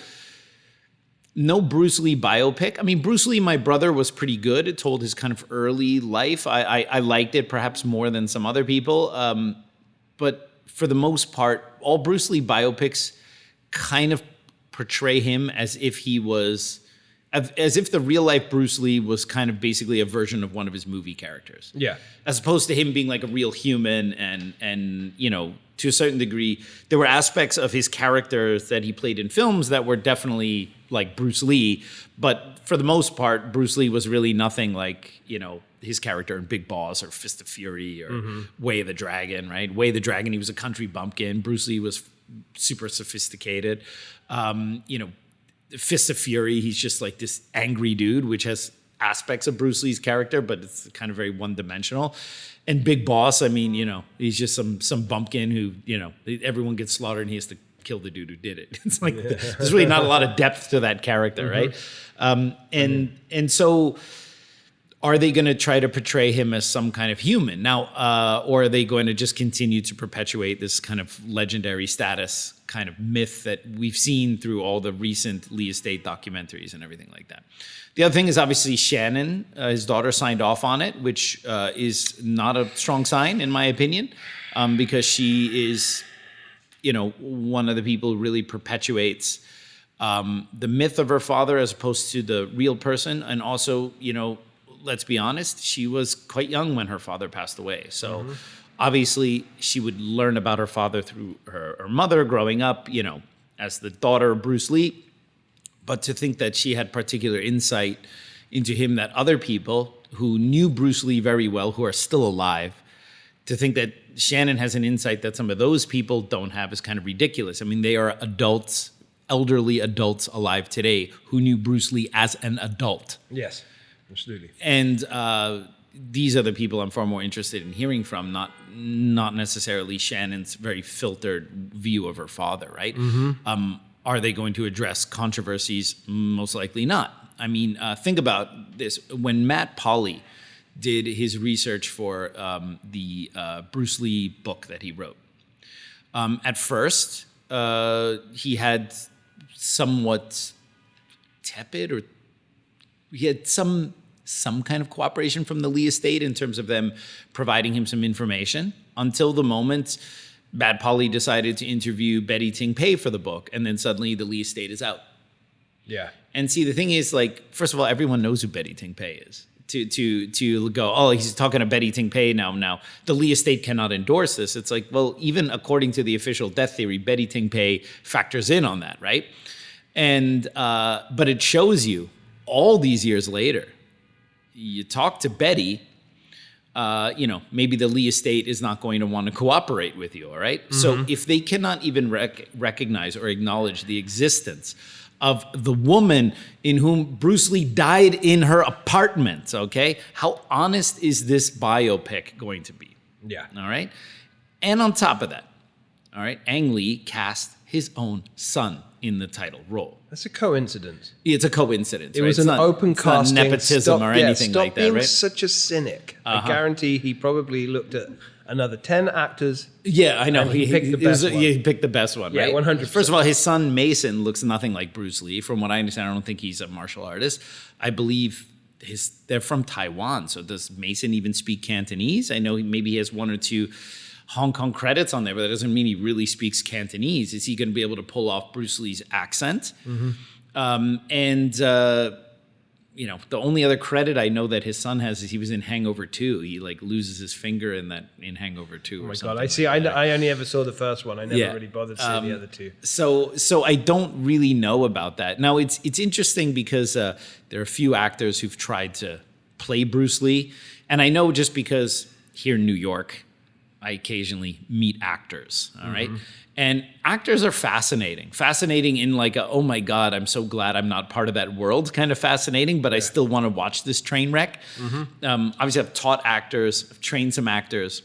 Bruce Lee biopic. I mean, Bruce Lee, my brother, was pretty good. It told his kind of early life. I liked it perhaps more than some other people. But for the most part, all Bruce Lee biopics kind of portray him as if the real life Bruce Lee was kind of basically a version of one of his movie characters. Yeah. As opposed to him being like a real human and to a certain degree, there were aspects of his characters that he played in films that were definitely like Bruce Lee, but for the most part, Bruce Lee was really nothing like, his character in Big Boss or Fist of Fury or Way of the Dragon, right? Way of the Dragon, he was a country bumpkin. Bruce Lee was super sophisticated. Fist of Fury, he's just like this angry dude, which has aspects of Bruce Lee's character, but it's kind of very one-dimensional. And Big Boss, I mean, he's just some bumpkin who, everyone gets slaughtered and he has to kill the dude who did it. It's like there's really not a lot of depth to that character, right? And so are they going to try to portray him as some kind of human now, or are they going to just continue to perpetuate this kind of legendary status kind of myth that we've seen through all the recent Lee Estate documentaries and everything like that? The other thing is obviously Shannon, his daughter, signed off on it, which is not a strong sign in my opinion, because she is, one of the people who really perpetuates the myth of her father as opposed to the real person, and also, let's be honest, she was quite young when her father passed away. So obviously she would learn about her father through her mother growing up, as the daughter of Bruce Lee. But to think that she had particular insight into him that other people who knew Bruce Lee very well, who are still alive, to think that Shannon has an insight that some of those people don't have is kind of ridiculous. I mean, they are adults, elderly adults alive today who knew Bruce Lee as an adult. Yes. Absolutely. And these are the people I'm far more interested in hearing from, not necessarily Shannon's very filtered view of her father, right? Are they going to address controversies? Most likely not. I mean, think about this. When Matt Pauly did his research for the Bruce Lee book that he wrote, at first he had somewhat tepid, or he had some kind of cooperation from the Lee estate in terms of them providing him some information, until the moment Matt Pauly decided to interview Betty Ting Pei for the book, and then suddenly the Lee estate is out. Yeah. And see, the thing is, like, first of all, everyone knows who Betty Ting Pei is. To go, oh, he's talking to Betty Ting Pei now. The Lee estate cannot endorse this. It's like, well, even according to the official death theory, Betty Ting Pei factors in on that, right? And but it shows you all these years later, you talk to Betty, maybe the Lee estate is not going to want to cooperate with you, all right? Mm-hmm. So if they cannot even recognize or acknowledge the existence of the woman in whom Bruce Lee died in her apartment, okay? How honest is this biopic going to be? Yeah. All right? And on top of that, all right, Ang Lee cast his own son in the title role. That's a coincidence. It's a coincidence. It was an open casting. Not nepotism or anything like that, right? Stop being such a cynic. I guarantee he probably looked at another 10 actors. Yeah, I know. And he picked the best one. He picked the best one, right? Yeah, 100%. First of all, his son Mason looks nothing like Bruce Lee. From what I understand, I don't think he's a martial artist. I believe they're from Taiwan. So does Mason even speak Cantonese? I know maybe he has one or two Hong Kong credits on there, but that doesn't mean he really speaks Cantonese. Is he going to be able to pull off Bruce Lee's accent? Mm-hmm. The only other credit I know that his son has is he was in Hangover 2. He like loses his finger in Hangover 2. Oh my God! I only ever saw the first one. I never really bothered seeing the other two. So I don't really know about that. Now it's interesting because there are a few actors who've tried to play Bruce Lee, and I know just because here in New York, I occasionally meet actors, all right? And actors are fascinating in like oh my God, I'm so glad I'm not part of that world kind of fascinating, but I still want to watch this train wreck. Obviously, I've taught actors, I've trained some actors,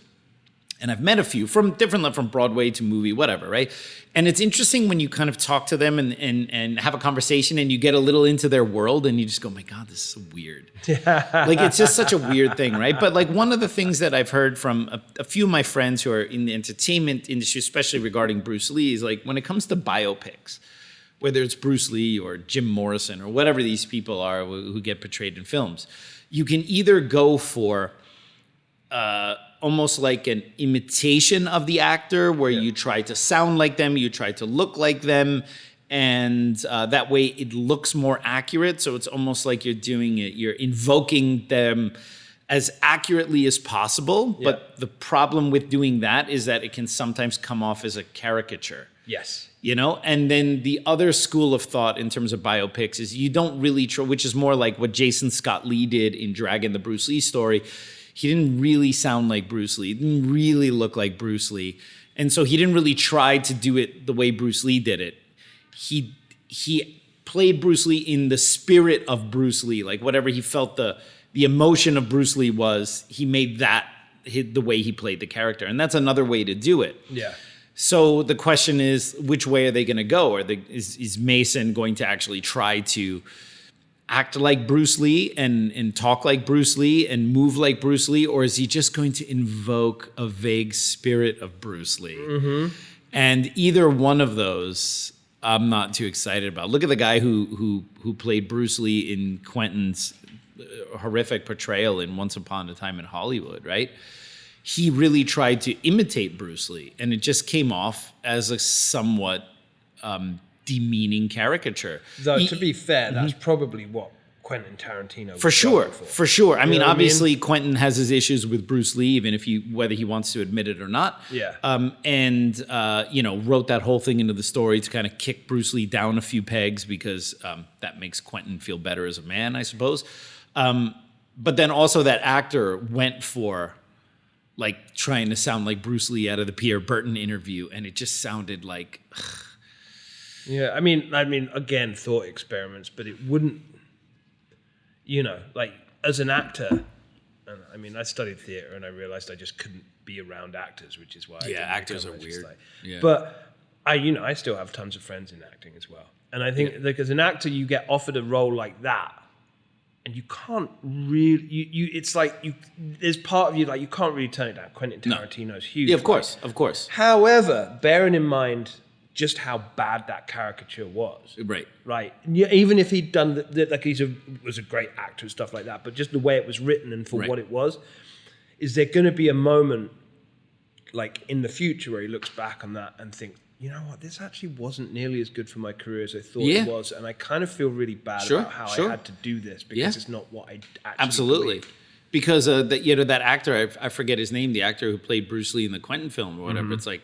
and I've met a few from Broadway to movie, whatever, right? And it's interesting when you kind of talk to them and have a conversation and you get a little into their world and you just go, oh my God, this is so weird. Like, it's just such a weird thing, right? But like one of the things that I've heard from a few of my friends who are in the entertainment industry, especially regarding Bruce Lee, is like when it comes to biopics, whether it's Bruce Lee or Jim Morrison or whatever these people are who get portrayed in films, you can either go for almost like an imitation of the actor where you try to sound like them, you try to look like them, and that way it looks more accurate. So it's almost like you're invoking them as accurately as possible. Yeah. But the problem with doing that is that it can sometimes come off as a caricature. Yes. And then the other school of thought in terms of biopics is you don't really which is more like what Jason Scott Lee did in Dragon, the Bruce Lee story. He didn't really sound like Bruce Lee. He didn't really look like Bruce Lee. And so he didn't really try to do it the way Bruce Lee did it. He played Bruce Lee in the spirit of Bruce Lee. Like whatever he felt the emotion of Bruce Lee was, he made that the way he played the character. And that's another way to do it. Yeah. So the question is, which way are they going to go? Is Mason going to actually try to act like Bruce Lee and talk like Bruce Lee and move like Bruce Lee, or is he just going to invoke a vague spirit of Bruce Lee? Mm-hmm. And either one of those, I'm not too excited about. Look at the guy who played Bruce Lee in Quentin's horrific portrayal in Once Upon a Time in Hollywood, right? He really tried to imitate Bruce Lee, and it just came off as a somewhat demeaning caricature. Though, to be fair, that's probably what Quentin Tarantino for sure. I mean, obviously, Quentin has his issues with Bruce Lee, even whether he wants to admit it or not. Yeah. Wrote that whole thing into the story to kind of kick Bruce Lee down a few pegs because that makes Quentin feel better as a man, I suppose. But then also that actor went for like trying to sound like Bruce Lee out of the Pierre Burton interview, and it just sounded like. Yeah, I mean, again, thought experiments, but it wouldn't, like as an actor, and I mean, I studied theater and I realized I just couldn't be around actors, which is why. Actors are weird. But I still have tons of friends in acting as well, and I think like as an actor, you get offered a role like that, and you can't really, it's like there's part of you like you can't really turn it down. Quentin Tarantino's huge. Yeah, of course. However, bearing in mind just how bad that caricature was. Right. Even if he'd done like was a great actor and stuff like that, but just the way it was written and for what it was, is there going to be a moment like in the future where he looks back on that and thinks, you know what, this actually wasn't nearly as good for my career as I thought it was, and I kind of feel really bad about how I had to do this because it's not what I actually believed. Because that actor, I forget his name, the actor who played Bruce Lee in the Quentin film or whatever. It's like,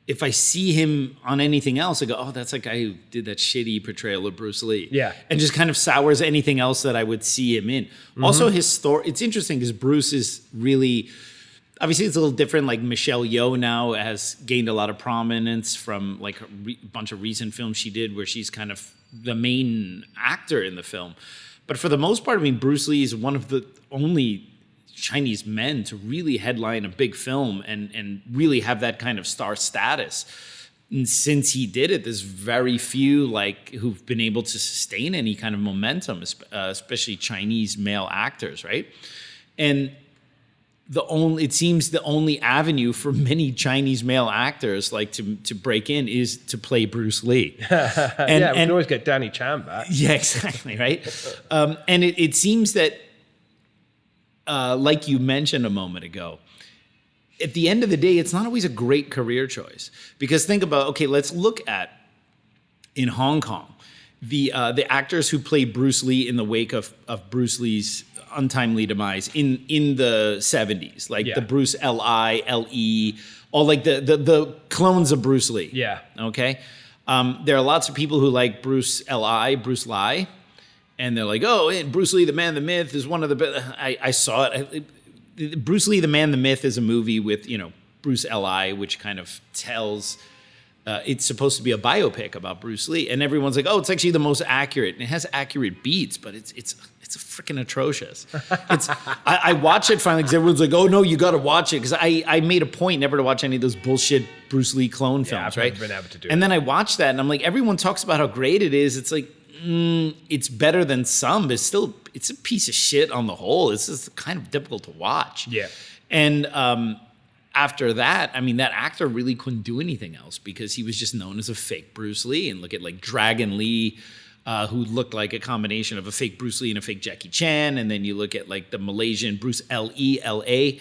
if I see him on anything else, I go, oh, that's that guy who did that shitty portrayal of Bruce Lee. Yeah. And just kind of sours anything else that I would see him in. Also, his story, it's interesting because Bruce is really, obviously it's a little different. Like Michelle Yeoh now has gained a lot of prominence from like a bunch of recent films she did where she's kind of the main actor in the film. But for the most part, I mean, Bruce Lee is one of the only Chinese men to really headline a big film and really have that kind of star status. And since he did it, there's very few like who've been able to sustain any kind of momentum, especially Chinese male actors, right? And it seems the only avenue for many Chinese male actors like to break in is to play Bruce Lee. We can always get Danny Chan back. Yeah, exactly, right? And it seems that like you mentioned a moment ago, at the end of the day, it's not always a great career choice. Because think about, okay, let's look at, in Hong Kong, the actors who played Bruce Lee in the wake of Bruce Lee's untimely demise in the 70s, like the Bruce L.I., L.E., all like the clones of Bruce Lee. Yeah. Okay? There are lots of people who like Bruce L.I., Bruce Lee, and they're like, oh, and Bruce Lee, the man, the myth, is one of the best. I saw it. Bruce Lee, the man, the myth is a movie with, Bruce L.I., which kind of tells, it's supposed to be a biopic about Bruce Lee. And everyone's like, oh, it's actually the most accurate. And it has accurate beats, but it's freaking atrocious. I watch it finally because everyone's like, oh, no, you got to watch it. Because I made a point never to watch any of those bullshit Bruce Lee clone films, right? I've never been able to do it. And then I watched that and I'm like, everyone talks about how great it is. It's like, it's better than some, but it's a piece of shit on the whole. It's just kind of difficult to watch. Yeah. And after that, I mean, that actor really couldn't do anything else because he was just known as a fake Bruce Lee. And look at like Dragon Lee, who looked like a combination of a fake Bruce Lee and a fake Jackie Chan. And then you look at like the Malaysian Bruce L.E., L.A.,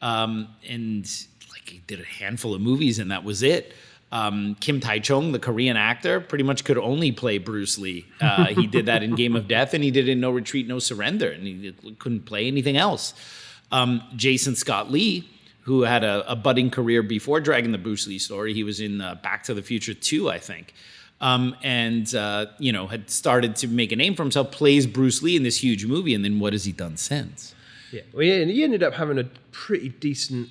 and like he did a handful of movies and that was it. Kim Tai-chung, the Korean actor, pretty much could only play Bruce Lee. He did that in Game of Death and he did it in No Retreat, No Surrender, and he couldn't play anything else. Jason Scott Lee, who had a budding career before Dragging the Bruce Lee story, he was in Back to the Future 2, I think, and had started to make a name for himself, plays Bruce Lee in this huge movie, and then what has he done since? Yeah, well, he ended up having a pretty decent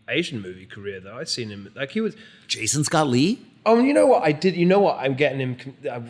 Asian movie career, though. I've seen him, like he was... Jason Scott Lee? Oh, you know what I did? You know what? I'm getting him...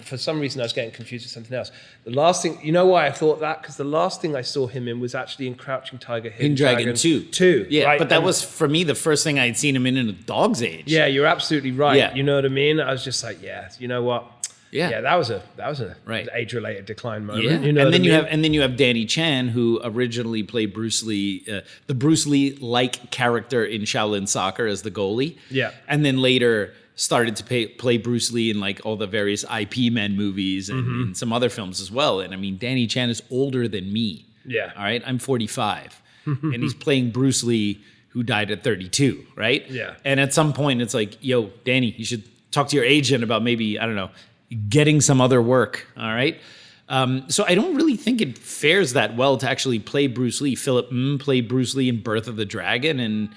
For some reason, I was getting confused with something else. The last thing... You know why I thought that? Because the last thing I saw him in was actually in Crouching Tiger, Hidden Dragon 2. Yeah, right? But that was, for me, the first thing I'd seen him in A Dog's Age. Yeah, you're absolutely right. Yeah. You know what I mean? I was just like, yeah, you know what? Yeah, that was a right. age-related decline moment. Yeah. You know and then you have Danny Chan, who originally played Bruce Lee, the Bruce Lee-like character in Shaolin Soccer as the goalie. Yeah, and then later started to play Bruce Lee in like all the various IP Men movies and some other films as well. And I mean, Danny Chan is older than me. Yeah, all right, I'm 45, and he's playing Bruce Lee, who died at 32. Right. Yeah, and at some point, it's like, yo, Danny, you should talk to your agent about maybe, I don't know, getting some other work, all right? So I don't really think it fares that well to actually play Bruce Lee. Philip played Bruce Lee in Birth of the Dragon, and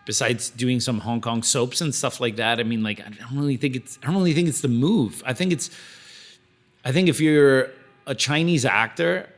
besides doing some Hong Kong soaps and stuff like that, I mean, like, I don't really think it's the move. I think if you're a Chinese actor,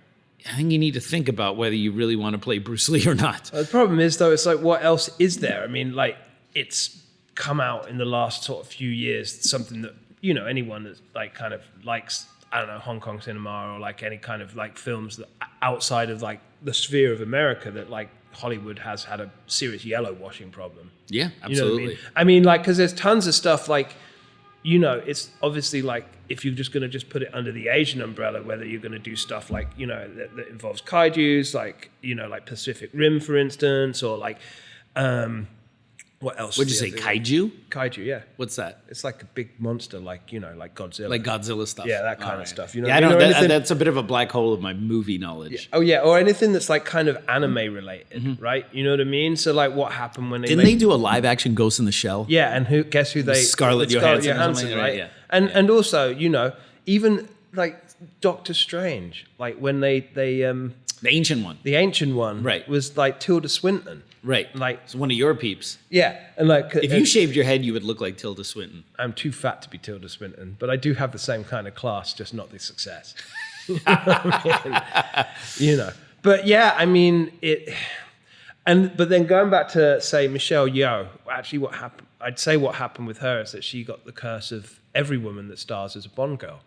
I think you need to think about whether you really want to play Bruce Lee or not. The problem is, though, it's like, what else is there? I mean, like, it's come out in the last sort of few years, something that, anyone that like kind of likes, I don't know, Hong Kong cinema or like any kind of like films that outside of like the sphere of America, that like Hollywood has had a serious yellow washing problem. Yeah, absolutely. You know what I mean? Like, because there's tons of stuff like it's obviously like if you're just going to just put it under the Asian umbrella, whether you're going to do stuff like, that involves kaijus, like, like Pacific Rim, for instance, or like, what else? What'd you say, kaiju? Kaiju, yeah. What's that? It's like a big monster, like, like Godzilla. Like Godzilla stuff. Yeah, that kind of stuff. Yeah, I know that's a bit of a black hole of my movie knowledge. Yeah. Oh, yeah, or anything that's like kind of anime related, right? You know what I mean? So like what happened when they Didn't they do a live action Ghost in the Shell? Yeah, and guess who they... Scarlett Johansson, right? Yeah. And also, even like Doctor Strange, like when they the ancient one. The ancient one right. was like Tilda Swinton. Right. Like it's one of your peeps. Yeah. And like if you shaved your head, you would look like Tilda Swinton. I'm too fat to be Tilda Swinton, but I do have the same kind of class, just not the success. You know what I mean? But yeah, I mean it. But then going back to say Michelle Yeoh, actually what happened? I'd say what happened with her is that she got the curse of every woman that stars as a Bond girl.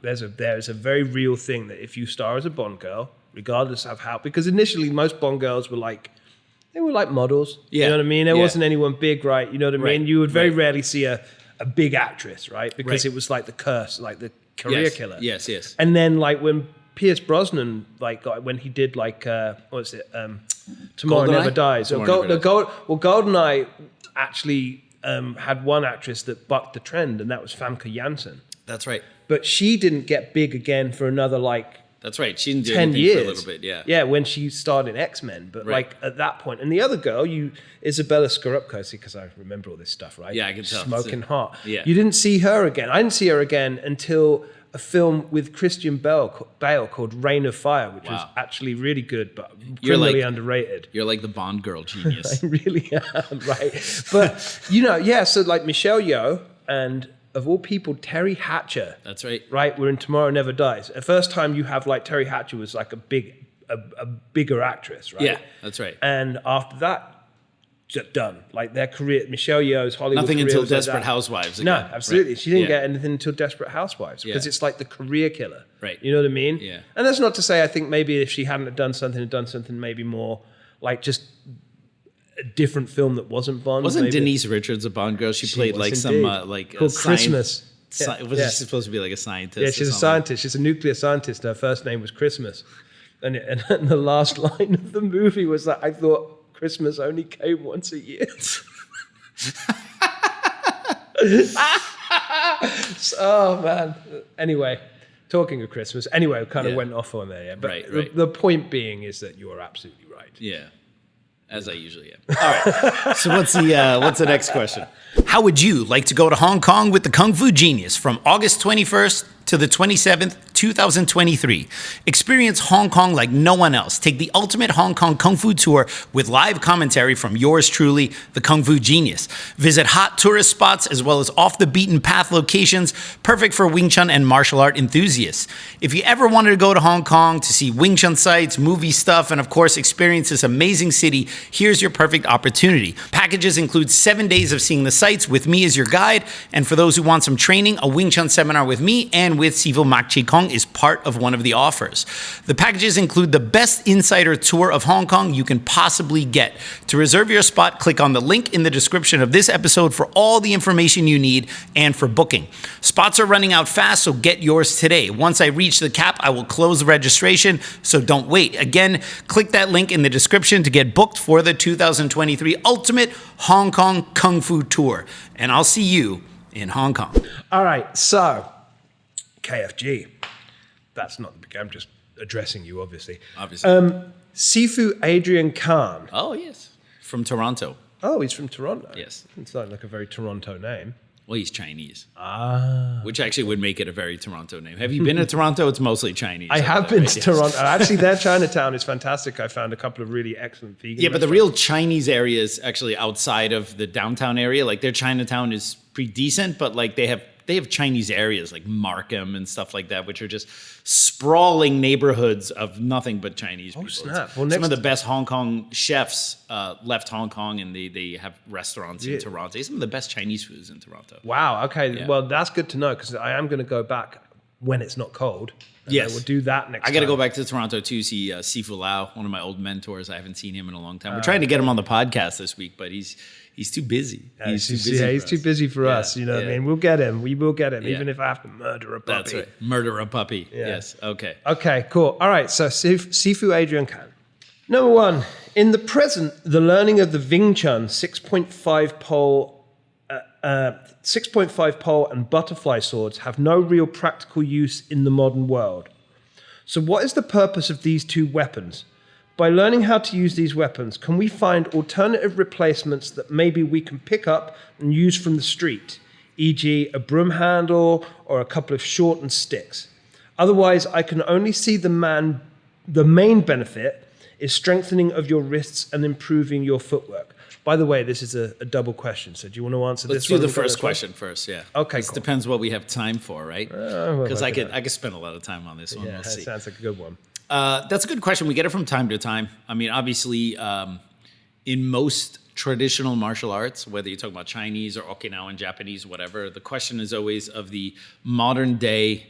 There's a very real thing that if you star as a Bond girl, regardless of how, because initially most Bond girls were like. They were like models, you know what I mean? There wasn't anyone big, right? You know what I mean? You would very rarely see a big actress, right? Because it was like the curse, like the career killer. Yes. And then like when Pierce Brosnan, like when he did like, what was it? Tomorrow Never Dies. GoldenEye actually had one actress that bucked the trend, and that was Famke Janssen. That's right. But she didn't get big again for another That's right. She didn't do 10 anything years. for a little bit, yeah. Yeah, when she starred in X-Men. But like at that point, and the other girl, Isabella Scorupco, see, because I remember all this stuff, right? Yeah, I can tell. Smoking hot. Yeah. You didn't see her again. I didn't see her again until a film with Christian Bale called Reign of Fire, which was actually really good, but criminally underrated. You're like the Bond girl genius. I really am, right? But, so like Michelle Yeoh and... of all people, Terry Hatcher. That's right. Right, we're in Tomorrow Never Dies. The first time you have like Terry Hatcher was like a bigger actress, right? Yeah, that's right. And after that, just done. Like their career, Michelle Yeoh's Hollywood nothing career until was Desperate like Housewives. Again. No, absolutely. Right. She didn't get anything until Desperate Housewives because it's like the career killer. Right. You know what I mean? Yeah. And that's not to say I think maybe if she hadn't done something maybe more like just a different film that wasn't Bond. Wasn't maybe. Denise Richards a Bond girl? She played like indeed. some like called Christmas. Was she supposed to be like a scientist? Yeah, she's a scientist. She's a nuclear scientist. Her first name was Christmas. And the last line of the movie was that I thought Christmas only came once a year. Oh, man. Anyway, talking of Christmas. Anyway, we kind of went off on there. Yeah. But right. The point being is that you are absolutely right. Yeah. As I usually am. All right. So what's the next question? How would you like to go to Hong Kong with the Kung Fu Genius from August 21st to the 27th, 2023? Experience Hong Kong like no one else. Take the ultimate Hong Kong Kung Fu tour with live commentary from yours truly, the Kung Fu Genius. Visit hot tourist spots as well as off the beaten path locations, perfect for Wing Chun and martial art enthusiasts. If you ever wanted to go to Hong Kong to see Wing Chun sites, movie stuff, and of course experience this amazing city, here's your perfect opportunity. Packages include 7 days of seeing the sites with me as your guide, and for those who want some training, a Wing Chun seminar with me and with Sifu Mak Chi Kong is part of one of the offers. The packages include the best insider tour of Hong Kong you can possibly get. To reserve your spot, click on the link in the description of this episode for all the information you need and for booking. Spots are running out fast, so get yours today. Once I reach the cap, I will close the registration, so don't wait. Again, click that link in the description to get booked for the 2023 Ultimate Hong Kong Kung Fu Tour. And I'll see you in Hong Kong. All right, so KFG. That's not the big. I'm just addressing you, obviously. Sifu Adrian Khan. Oh, yes. From Toronto. Oh, he's from Toronto. Yes. It's not like a very Toronto name. Well, he's Chinese. Which actually would make it a very Toronto name. Have you been to Toronto? It's mostly Chinese. I have been to Toronto. Actually, their Chinatown is fantastic. I found a couple of really excellent vegan Yeah, but the real Chinese area is actually outside of the downtown area. Like their Chinatown is pretty decent, but like they have Chinese areas like Markham and stuff like that, which are just sprawling neighborhoods of nothing but Chinese people. Snap. Well, some of the best Hong Kong chefs left Hong Kong, and they have restaurants in Toronto. Some of the best Chinese foods in Toronto. Wow. Okay. Yeah. Well, that's good to know because I am going to go back when it's not cold. Yes. We'll do that next time. I got to go back to Toronto to see Sifu Lau, one of my old mentors. I haven't seen him in a long time. We're trying to get him on the podcast this week, but he's too busy. He's too busy for us. You know what I mean? We'll get him. We will get him, even if I have to murder a puppy. That's right. Murder a puppy. Yeah. Yes. Okay. Okay, cool. All right, so Sifu Adrian Khan. Number 1, in the present, the learning of the Wing Chun 6.5 pole and butterfly swords have no real practical use in the modern world. So what is the purpose of these 2 weapons? By learning how to use these weapons, can we find alternative replacements that maybe we can pick up and use from the street, e.g. a broom handle or a couple of shortened sticks? Otherwise, I can only see the main benefit is strengthening of your wrists and improving your footwork. By the way, this is a double question. So do you want to answer this one? Let's do the first question first, yeah. Okay, cool. Depends what we have time for, right? Because I could spend a lot of time on this one. Yeah, we'll that see. sounds like a good one. That's a good question. We get it from time to time. I mean, obviously, in most traditional martial arts, whether you talk about Chinese or Okinawan, Japanese, whatever, the question is always of the modern day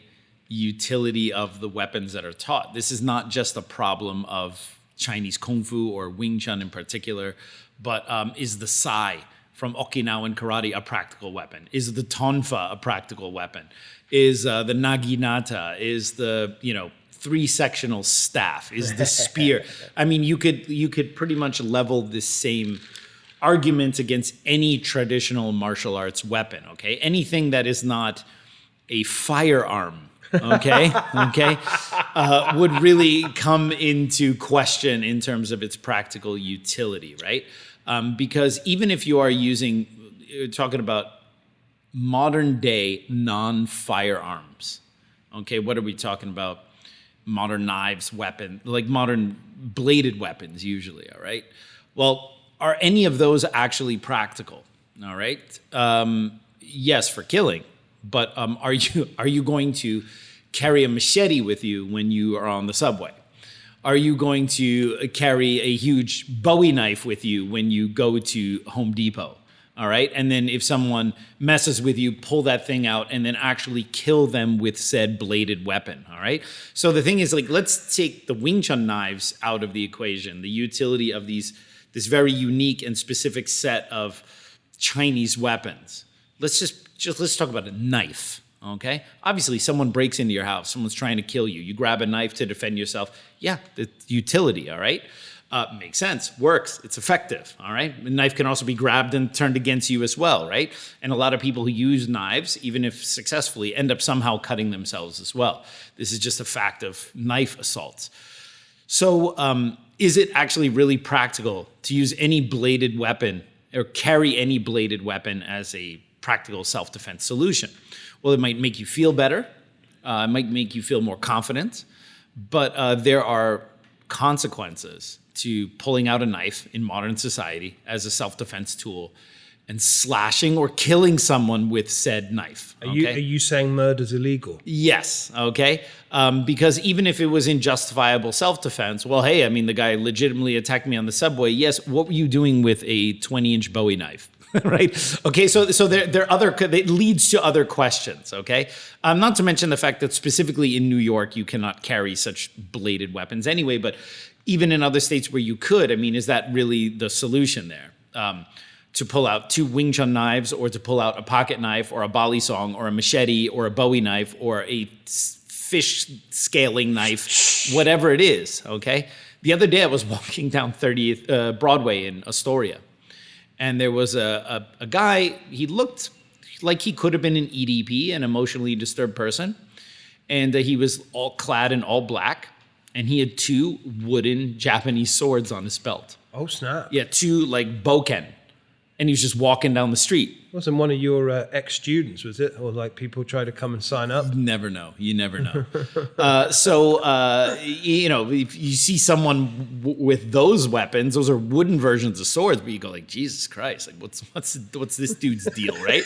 utility of the weapons that are taught. This is not just a problem of Chinese Kung Fu or Wing Chun in particular, but is the Sai from Okinawan karate a practical weapon? Is the Tonfa a practical weapon? Is the Naginata? Is the, 3-sectional staff? Is the spear? I mean, you could pretty much level the same argument against any traditional martial arts weapon, okay? Anything that is not a firearm, okay, would really come into question in terms of its practical utility, right? Because even if you are talking about modern day non-firearms, okay, what are we talking about? Modern knives, like modern bladed weapons usually, all right? Well, are any of those actually practical, all right? Yes, for killing, but are you going to carry a machete with you when you are on the subway? Are you going to carry a huge Bowie knife with you when you go to Home Depot? All right. And then if someone messes with you, pull that thing out and then actually kill them with said bladed weapon. All right. So the thing is, like, let's take the Wing Chun knives out of the equation, the utility of this very unique and specific set of Chinese weapons. Let's talk about a knife. Okay. Obviously, someone breaks into your house. Someone's trying to kill you. You grab a knife to defend yourself. Yeah, the utility. All right. Makes sense. Works. It's effective. All right. A knife can also be grabbed and turned against you as well. Right. And a lot of people who use knives, even if successfully, end up somehow cutting themselves as well. This is just a fact of knife assaults. So is it actually really practical to use any bladed weapon or carry any bladed weapon as a practical self-defense solution? Well, it might make you feel better. It might make you feel more confident. But there are consequences to pulling out a knife in modern society as a self-defense tool and slashing or killing someone with said knife. Okay? Are you saying murder's illegal? Yes, okay? Because even if it was in justifiable self-defense, well, hey, I mean, the guy legitimately attacked me on the subway. Yes, what were you doing with a 20-inch Bowie knife? Right? Okay, so there are it leads to other questions, okay? Not to mention the fact that specifically in New York, you cannot carry such bladed weapons anyway, but even in other states where you could, I mean, is that really the solution there? To pull out 2 Wing Chun knives or to pull out a pocket knife or a bali song or a machete or a Bowie knife or a fish scaling knife, whatever it is, okay? The other day I was walking down 30th Broadway in Astoria, and there was a guy, he looked like he could have been an EDP, an emotionally disturbed person, and he was all clad in all black, and he had 2 wooden Japanese swords on his belt. Oh, snap. Yeah, 2 like boken. And he was just walking down the street. Wasn't one of your ex-students, was it? Or like people try to come and sign up? You never know. You never know. If you see someone with those weapons, those are wooden versions of swords, but you go like, Jesus Christ, like what's this dude's deal, right?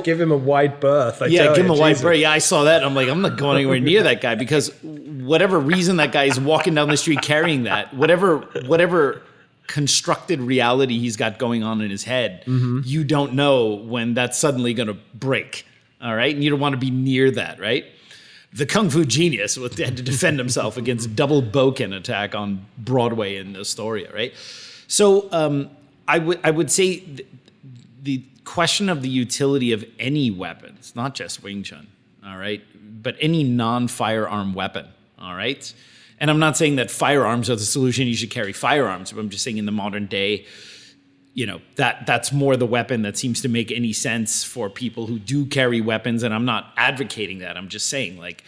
Give him a wide berth. Give him a wide berth. Yeah, I saw that. I'm like, I'm not going anywhere near that guy because whatever reason that guy is walking down the street carrying that, whatever constructed reality he's got going on in his head, you don't know when that's suddenly going to break. all right? And you don't want to be near that, right? The Kung Fu genius had to defend himself against double Boken attack on Broadway in Astoria, right? So I would say the question of the utility of any weapons, not just Wing Chun, all right, but any non-firearm weapon, all right? And I'm not saying that firearms are the solution, you should carry firearms, but I'm just saying in the modern day, you know, that's more the weapon that seems to make any sense for people who do carry weapons. And I'm not advocating that. I'm just saying, like,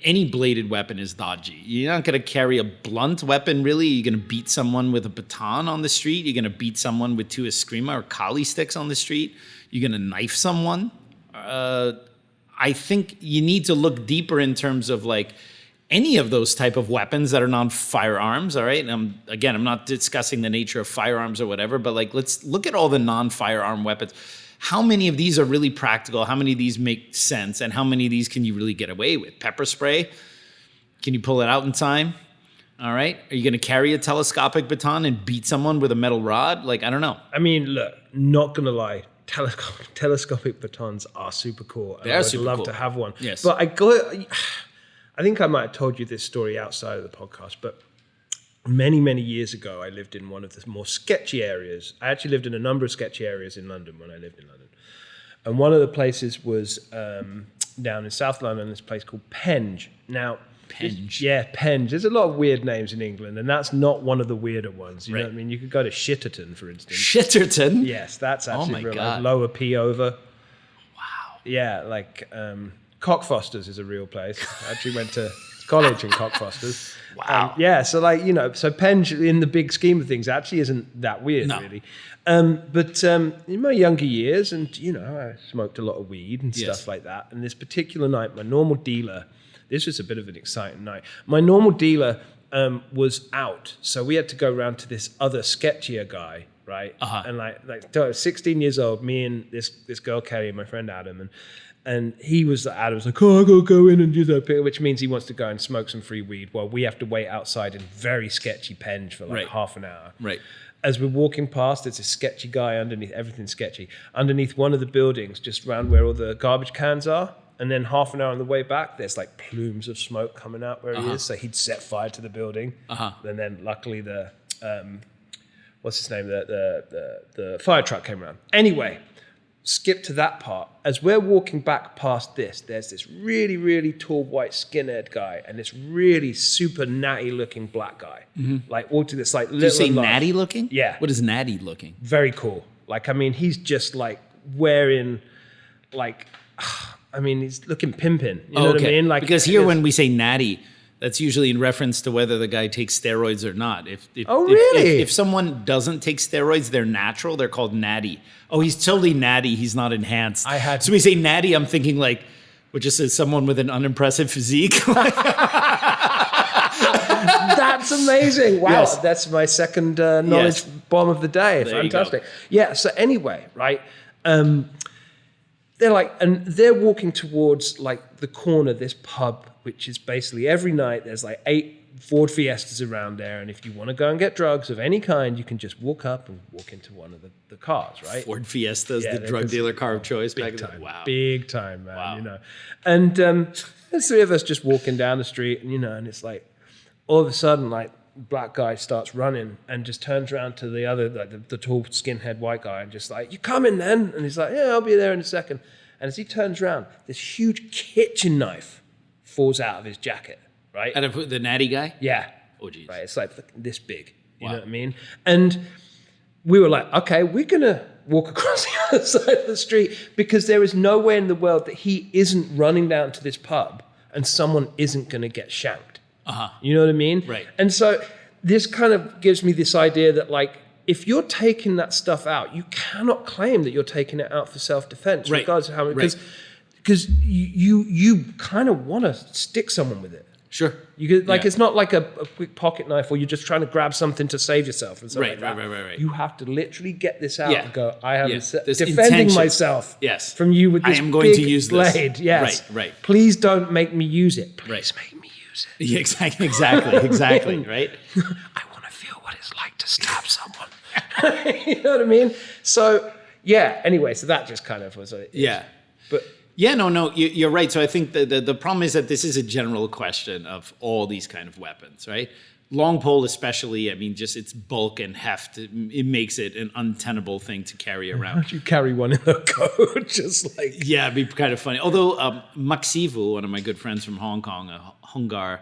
any bladed weapon is dodgy. You're not going to carry a blunt weapon, really. You're going to beat someone with a baton on the street. You're going to beat someone with two eskrima or kali sticks on the street. You're going to knife someone. I think you need to look deeper in terms of, like, any of those type of weapons that are non-firearms, all right? And I'm not discussing the nature of firearms or whatever, but like, let's look at all the non-firearm weapons. How many of these are really practical? How many of these make sense? And how many of these can you really get away with? Pepper spray? Can you pull it out in time? All right? Are you going to carry a telescopic baton and beat someone with a metal rod? Like, I don't know. I mean, look, not going to lie. Telescopic batons are super cool. They are I super would love cool. to have one. Yes. But I think I might have told you this story outside of the podcast, but many, many years ago, I lived in one of the more sketchy areas. I actually lived in a number of sketchy areas in London when I lived in London. And one of the places was down in South London, this place called Penge. Now, Penge. Yeah, Penge. There's a lot of weird names in England, and that's not one of the weirder ones. You know what I mean? You could go to Shitterton, for instance. Shitterton? Yes, that's actually my real. God. Like lower P over. Wow. Yeah, like Cockfosters is a real place. I actually went to college in Cockfosters. Wow. Yeah, so like, you know, so Penge in the big scheme of things actually isn't that weird, really. But in my younger years, and, you know, I smoked a lot of weed and stuff like that. And this particular night, my normal dealer, this was a bit of an exciting night. My normal dealer was out. So we had to go around to this other sketchier guy, right? And like 16 years old, me and this girl, Kelly, and my friend Adam, and Adam's like, oh, I gotta go in and do that, which means he wants to go and smoke some free weed while we have to wait outside in very sketchy Penge for like half an hour. Right. As we're walking past, there's a sketchy guy underneath, everything's sketchy, underneath one of the buildings, just around where all the garbage cans are. And then half an hour on the way back, there's like plumes of smoke coming out where he is. So he'd set fire to the building. And then luckily the, what's his name? The fire truck came around. Anyway, skip to that part. As we're walking back past this, there's this really, really tall white skinhead guy and this really super natty looking black guy. Like walked this like little. Did you say natty looking? Yeah. What is natty looking? Very cool. Like, I mean, he's just like wearing like, I mean, he's looking pimping. You know what I mean? Like, because here when we say natty, that's usually in reference to whether the guy takes steroids or not. If someone doesn't take steroids, they're natural. They're called natty. Oh, he's totally natty. He's not enhanced. So when we say natty, I'm thinking like, which just is someone with an unimpressive physique. That's amazing. Wow. Yes. That's my second knowledge bomb of the day. There Fantastic. Yeah. So anyway, right. They're walking towards like the corner, this pub, which is basically every night there's like 8 Ford Fiestas around there. And if you want to go and get drugs of any kind, you can just walk up and walk into one of the cars, right? Ford Fiesta is the drug dealer car of choice back then. Wow. Big time, man, Wow. you know. And there's 3 of us just walking down the street, and, you know, and it's like all of a sudden, like, black guy starts running and just turns around to the other, like the tall skinhead white guy, and just like, you coming then? And he's like, yeah, I'll be there in a second. And as he turns around, this huge kitchen knife falls out of his jacket, right? And the natty guy? Yeah. Oh, geez. Right, it's like this big, you know what I mean? And we were like, okay, we're going to walk across the other side of the street, because there is no way in the world that he isn't running down to this pub and someone isn't going to get shanked. You know what I mean? Right. And so this kind of gives me this idea that, like, if you're taking that stuff out, you cannot claim that you're taking it out for self-defense, regardless of how, because you kind of want to stick someone with it. Sure. You could, like, it's not like a quick pocket knife where you're just trying to grab something to save yourself and stuff like that. Right. You have to literally get this out and go, I am This defending intention. myself from you with this I am going big to use blade. this. Yes. Right. Please don't make me use it. Please make me use it. Yeah, exactly, right? I want to feel what it's like to stab someone. You know what I mean? So, yeah, anyway, so that just kind of was it. Yeah. But Yeah, no, you're right. So I think the problem is that this is a general question of all these kind of weapons, right? Long pole especially, I mean, just its bulk and heft, it makes it an untenable thing to carry around. how'd you carry one in the coat? Just like... Yeah, it'd be kind of funny. Although Maxivu, one of my good friends from Hong Kong, a Hungar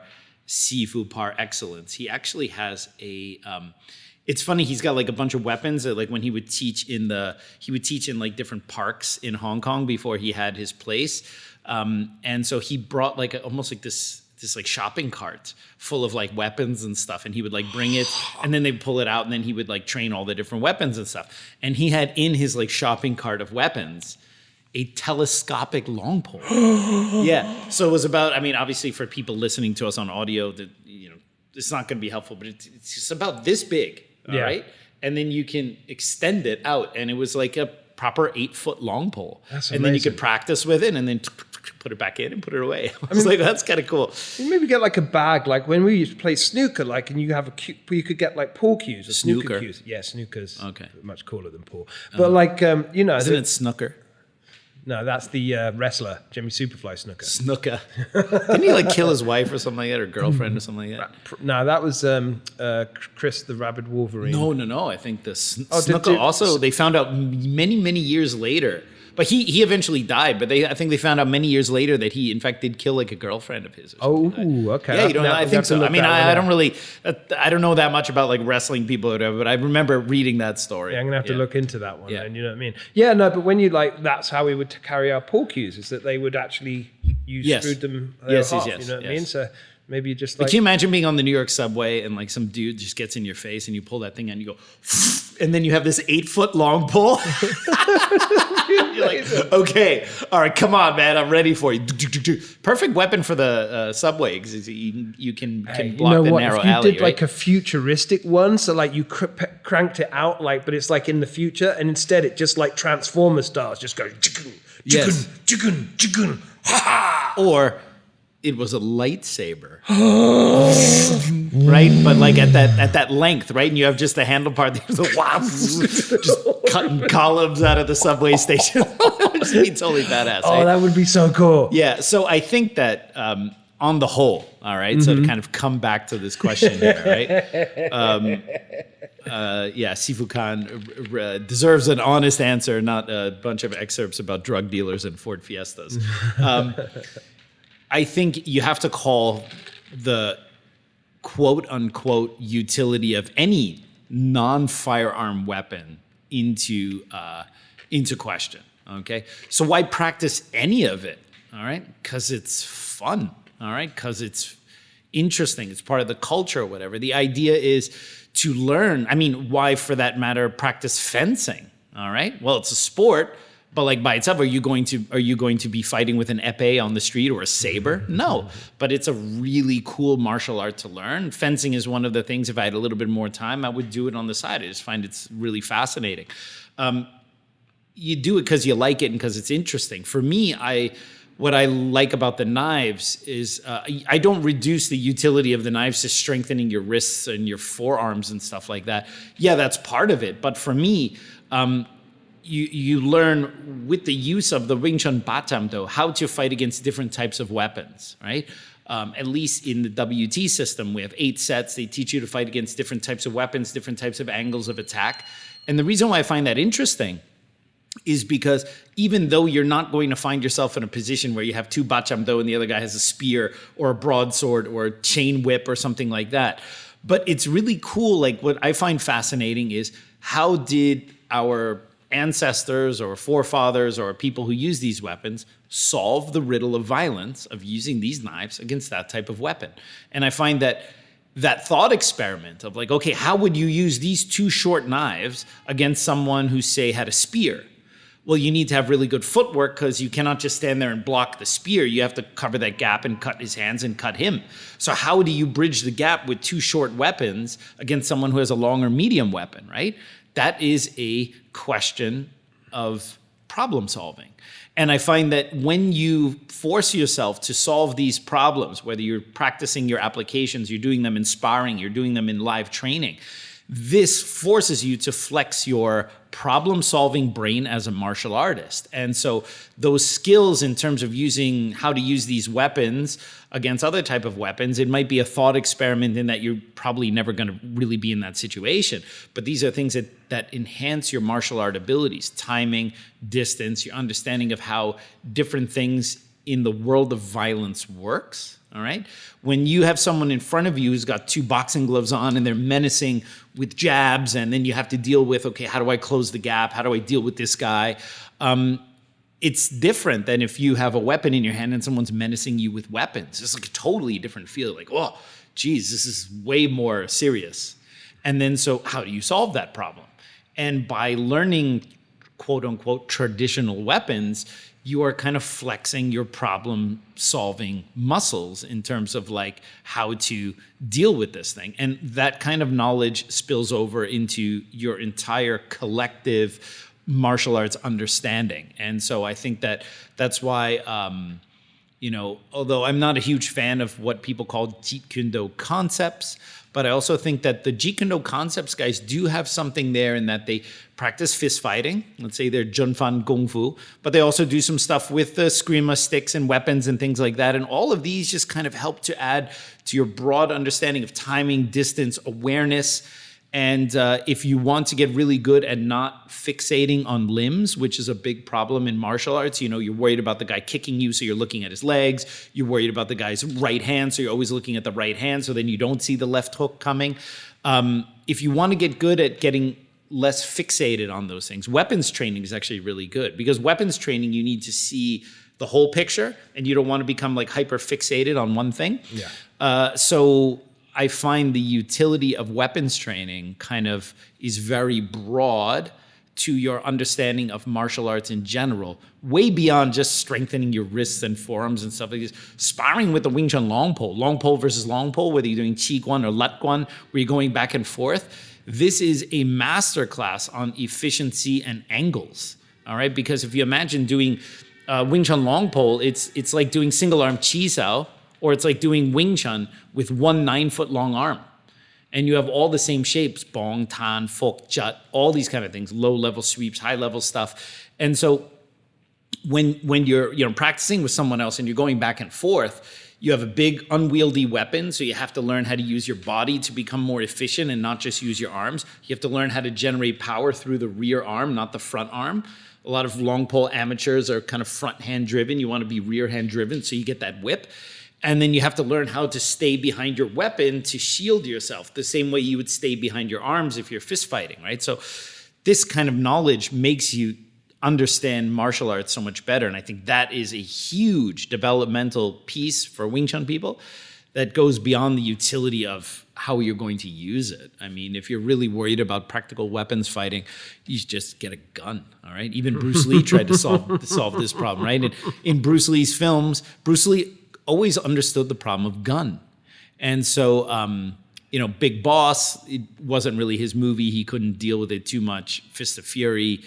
Sifu par excellence, he actually has a... it's funny, he's got like a bunch of weapons that like when he would teach in like different parks in Hong Kong before he had his place. And so he brought like almost like this like shopping cart full of like weapons and stuff, and he would like bring it and then they'd pull it out and then he would like train all the different weapons and stuff. And he had in his like shopping cart of weapons a telescopic long pole. Yeah. So it was about, I mean, obviously for people listening to us on audio, that, you know, it's not going to be helpful, but it's just about this big. All right. And then you can extend it out, and it was like a proper 8-foot long pole. That's and then you amazing. could practice with it and then put it back in and put it away. I was like, that's kind of cool. You maybe get like a bag, like when we used to play snooker, like, and you have you could get like pool cues or snooker cues. Yeah, snooker's much cooler than pool. But like, you know, isn't it snooker? No, that's the wrestler, Jimmy Superfly Snooker. Snooker. Didn't he like kill his wife or something like that, or girlfriend or something like that? No, that was Chris the Rabid Wolverine. No. I think the Snooker also, they found out many years later. But he eventually died. But I think they found out many years later that he, in fact, did kill like a girlfriend of his. Oh, okay. Yeah, you don't know. I think so. I mean, I don't know that much about like wrestling people or whatever. But I remember reading that story. Yeah, I'm gonna have to look into that one. Yeah. And you know what I mean? Yeah, no. But when you like, that's how we would carry our pool cues. Is that they would actually screwed them half. You know what I mean? So maybe you just like. But can you imagine being on the New York subway and like some dude just gets in your face and you pull that thing out and you go, and then you have this 8-foot long pole. You're like, okay, all right, come on, man, I'm ready for you. Perfect weapon for the subway because you can block the narrow if you alley. did like a futuristic one, so like you cranked it out, like, but it's like in the future, and instead it just like Transformer stars, just goes chicken, ha ha. Or it was a lightsaber, right? But like at that length, right? And you have just the handle part, just cutting columns out of the subway station. It'd be totally badass. Oh, right? that would be so cool. Yeah. So I think that on the whole, all right. So to kind of come back to this question here, right? Sifu Khan deserves an honest answer, not a bunch of excerpts about drug dealers and Ford Fiestas. I think you have to call the quote unquote utility of any non-firearm weapon into question. Okay, so why practice any of it? All right, because it's fun. All right, because it's interesting. It's part of the culture or whatever. The idea is to learn. I mean, why, for that matter, practice fencing? All right, well, it's a sport. But like by itself, are you going to be fighting with an epee on the street or a saber? No, but it's a really cool martial art to learn. Fencing is one of the things. If I had a little bit more time, I would do it on the side. I just find it's really fascinating. You do it because you like it and because it's interesting. For me, what I like about the knives is I don't reduce the utility of the knives to strengthening your wrists and your forearms and stuff like that. Yeah, that's part of it. But for me, you learn with the use of the Wing Chun Batam, though, how to fight against different types of weapons, right? At least in the WT system, we have 8 sets. They teach you to fight against different types of weapons, different types of angles of attack. And the reason why I find that interesting is because even though you're not going to find yourself in a position where you have 2 Bachamdo and the other guy has a spear or a broadsword or a chain whip or something like that, but it's really cool. Like what I find fascinating is how did our ancestors or forefathers or people who use these weapons solve the riddle of violence of using these knives against that type of weapon. And I find that thought experiment of like, okay, how would you use these 2 short knives against someone who, say, had a spear? Well, you need to have really good footwork because you cannot just stand there and block the spear. You have to cover that gap and cut his hands and cut him. So how do you bridge the gap with 2 short weapons against someone who has a long or medium weapon, right? That is a question of problem solving. And I find that when you force yourself to solve these problems, whether you're practicing your applications, you're doing them in sparring, you're doing them in live training, this forces you to flex your problem-solving brain as a martial artist. And so those skills in terms of using how to use these weapons against other type of weapons, it might be a thought experiment in that you're probably never going to really be in that situation. But these are things that enhance your martial art abilities, timing, distance, your understanding of how different things in the world of violence works. All right. When you have someone in front of you who's got 2 boxing gloves on and they're menacing with jabs, and then you have to deal with, okay, how do I close the gap? How do I deal with this guy? It's different than if you have a weapon in your hand and someone's menacing you with weapons. It's like a totally different feel. Like, oh, geez, this is way more serious. And then, so how do you solve that problem? And by learning, quote unquote, traditional weapons, you are kind of flexing your problem solving muscles in terms of like how to deal with this thing. And that kind of knowledge spills over into your entire collective martial arts understanding. And so I think that's why, although I'm not a huge fan of what people call Jeet Kune Do concepts, but I also think that the Jeet Kune Do concepts guys do have something there in that they practice fist fighting. Let's say they're Junfan Kung Fu, but they also do some stuff with the Screama sticks and weapons and things like that. And all of these just kind of help to add to your broad understanding of timing, distance, awareness. And if you want to get really good at not fixating on limbs, which is a big problem in martial arts, you're worried about the guy kicking you, so you're looking at his legs. You're worried about the guy's right hand, so you're always looking at the right hand, so then you don't see the left hook coming. If you want to get good at getting less fixated on those things, weapons training is actually really good, because weapons training, you need to see the whole picture, and you don't want to become like hyper fixated on one thing. Yeah. So I find the utility of weapons training kind of is very broad to your understanding of martial arts in general, way beyond just strengthening your wrists and forearms and stuff like this. Sparring with the Wing Chun long pole versus long pole, whether you're doing Chi Guan or Lat Guan, where you're going back and forth, this is a masterclass on efficiency and angles. All right, because if you imagine doing Wing Chun long pole, it's like doing single arm Chi Sao, or it's like doing Wing Chun with 1 9-foot long arm. And you have all the same shapes, bong, tan, fok, jut, all these kind of things, low level sweeps, high level stuff. And so when you're practicing with someone else and you're going back and forth, you have a big unwieldy weapon. So you have to learn how to use your body to become more efficient and not just use your arms. You have to learn how to generate power through the rear arm, not the front arm. A lot of long pole amateurs are kind of front hand driven. You want to be rear hand driven so you get that whip. And then you have to learn how to stay behind your weapon to shield yourself, the same way you would stay behind your arms if you're fist fighting, right? So this kind of knowledge makes you understand martial arts so much better. And I think that is a huge developmental piece for Wing Chun people that goes beyond the utility of how you're going to use it. I mean, if you're really worried about practical weapons fighting, you just get a gun, all right? Even Bruce Lee tried to solve this problem, right? And in Bruce Lee's films, Bruce Lee always understood the problem of gun. And so, Big Boss, it wasn't really his movie. He couldn't deal with it too much. Fist of Fury,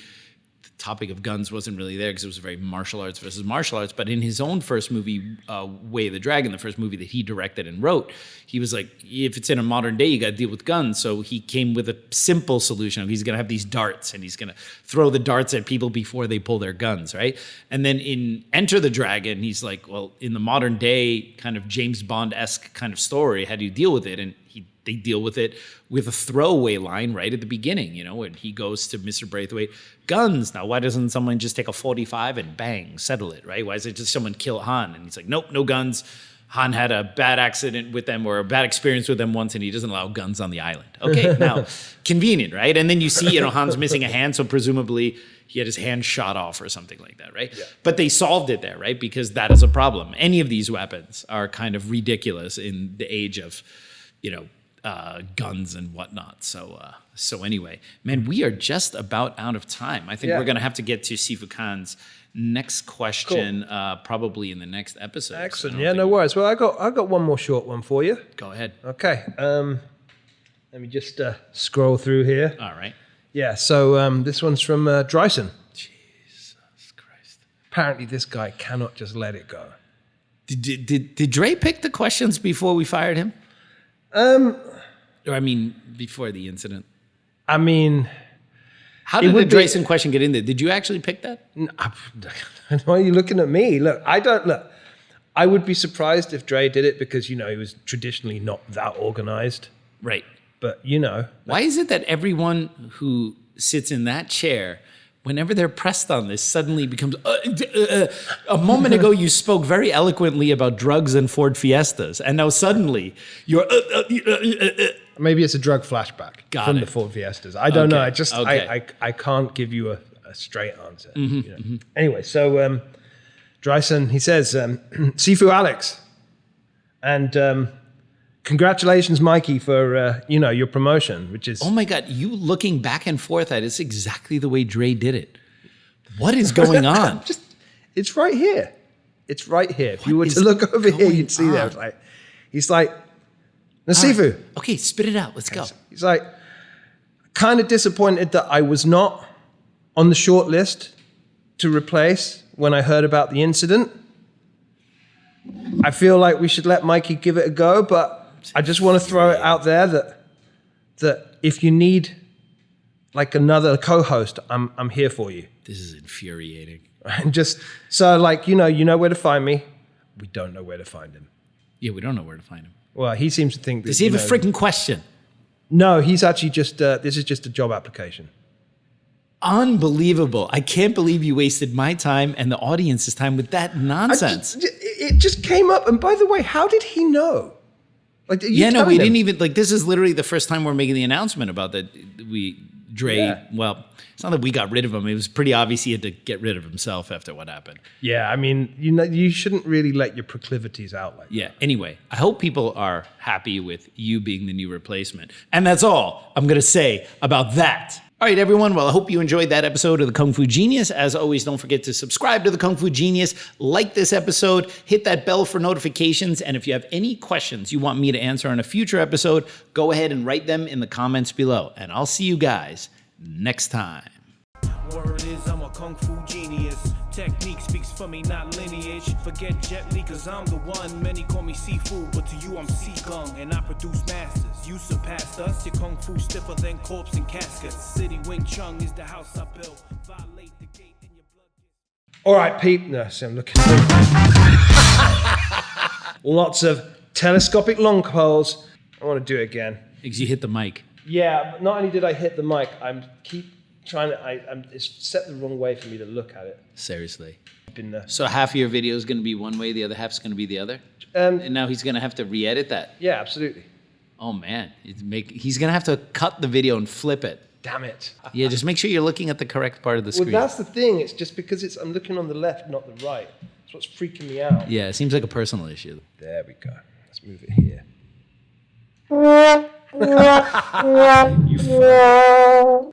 the topic of guns wasn't really there because it was very martial arts versus martial arts. But in his own first movie, Way of the Dragon, the first movie that he directed and wrote, he was like, if it's in a modern day, you got to deal with guns. So he came with a simple solution. He's going to have these darts, and he's going to throw the darts at people before they pull their guns, right? And then in Enter the Dragon, he's like, well, in the modern day kind of James Bond-esque kind of story, how do you deal with it? And they deal with it with a throwaway line right at the beginning, and he goes to Mr. Braithwaite, guns. Now, why doesn't someone just take a 45 and bang, settle it, right? Why is it just someone kill Han? And he's like, nope, no guns. Han had a bad accident with them or a bad experience with them once, and he doesn't allow guns on the island. Okay, now, convenient, right? And then you see, Han's missing a hand, so presumably he had his hand shot off or something like that, right? Yeah. But they solved it there, right? Because that is a problem. Any of these weapons are kind of ridiculous in the age of, guns and whatnot. So anyway, man, we are just about out of time. I think we're going to have to get to Sifu Khan's next question, probably in the next episode. Excellent. Yeah, no worries. Well, I got one more short one for you. Go ahead. Okay. Let me just scroll through here. All right. Yeah. So this one's from Dre Ison. Jesus Christ. Apparently, this guy cannot just let it go. Did Dre pick the questions before we fired him? Or I mean, before the incident. I mean, How did the Dre Ison question get in there? Did you actually pick that? why are you looking at me? Look, I would be surprised if Dre did it because, he was traditionally not that organized. Right. But, Why is it that everyone who sits in that chair, whenever they're pressed on this, suddenly becomes... a moment ago, you spoke very eloquently about drugs and Ford Fiestas, and now suddenly you're... Maybe it's a drug flashback from the Ford Fiestas. I don't know. I just I can't give you a straight answer. Anyway, so Dre Ison, he says, Sifu Alex, and congratulations, Mikey, for your promotion, which is... Oh my God, you looking back and forth at it's exactly the way Dre did it. What is going on? It's right here. It's right here. If you were to look over here, you'd see that. He's like, Sifu. Right. Okay, spit it out. Let's go. He's like, kind of disappointed that I was not on the short list to replace when I heard about the incident. I feel like we should let Mikey give it a go, but I just want to throw it out there that if you need like another co-host, I'm here for you. This is infuriating. And just so you know where to find me. We don't know where to find him. Yeah, we don't know where to find him. Well, he seems to think that... Does he have a freaking question? No, he's actually just... this is just a job application. Unbelievable. I can't believe you wasted my time and the audience's time with that nonsense. It just came up. And by the way, how did he know? We didn't even... This is literally the first time we're making the announcement about that. Well, it's not that we got rid of him. It was pretty obvious he had to get rid of himself after what happened. Yeah, I mean, you shouldn't really let your proclivities out like that. Yeah, anyway, I hope people are happy with you being the new replacement. And that's all I'm going to say about that. All right, everyone. Well, I hope you enjoyed that episode of the Kung Fu Genius. As always, don't forget to subscribe to the Kung Fu Genius, like this episode, hit that bell for notifications, and if you have any questions you want me to answer on a future episode, go ahead and write them in the comments below. And I'll see you guys next time. Word is I'm a kung fu genius. Technique speaks for me, not lineage. Forget Jet Li, cause I'm the one. Many call me Sifu, but to you I'm Seagung. And I produce masters. You surpassed us. Your kung fu stiffer than corpse and caskets. City Wing Chun is the house I built. Violate the gate and your blood gets... All right, Pete. No, see, I'm looking. Lots of telescopic long poles. I want to do it again. Because you hit the mic. Yeah, but not only did I hit the mic, it's set the wrong way for me to look at it. Seriously. Been So half of your video is going to be one way, the other half's going to be the other? And now he's going to have to re-edit that? Yeah, absolutely. Oh, man. He's going to have to cut the video and flip it. Damn it. Yeah, just make sure you're looking at the correct part of the screen. Well, that's the thing. It's just because I'm looking on the left, not the right. That's what's freaking me out. Yeah, it seems like a personal issue. There we go. Let's move it here. You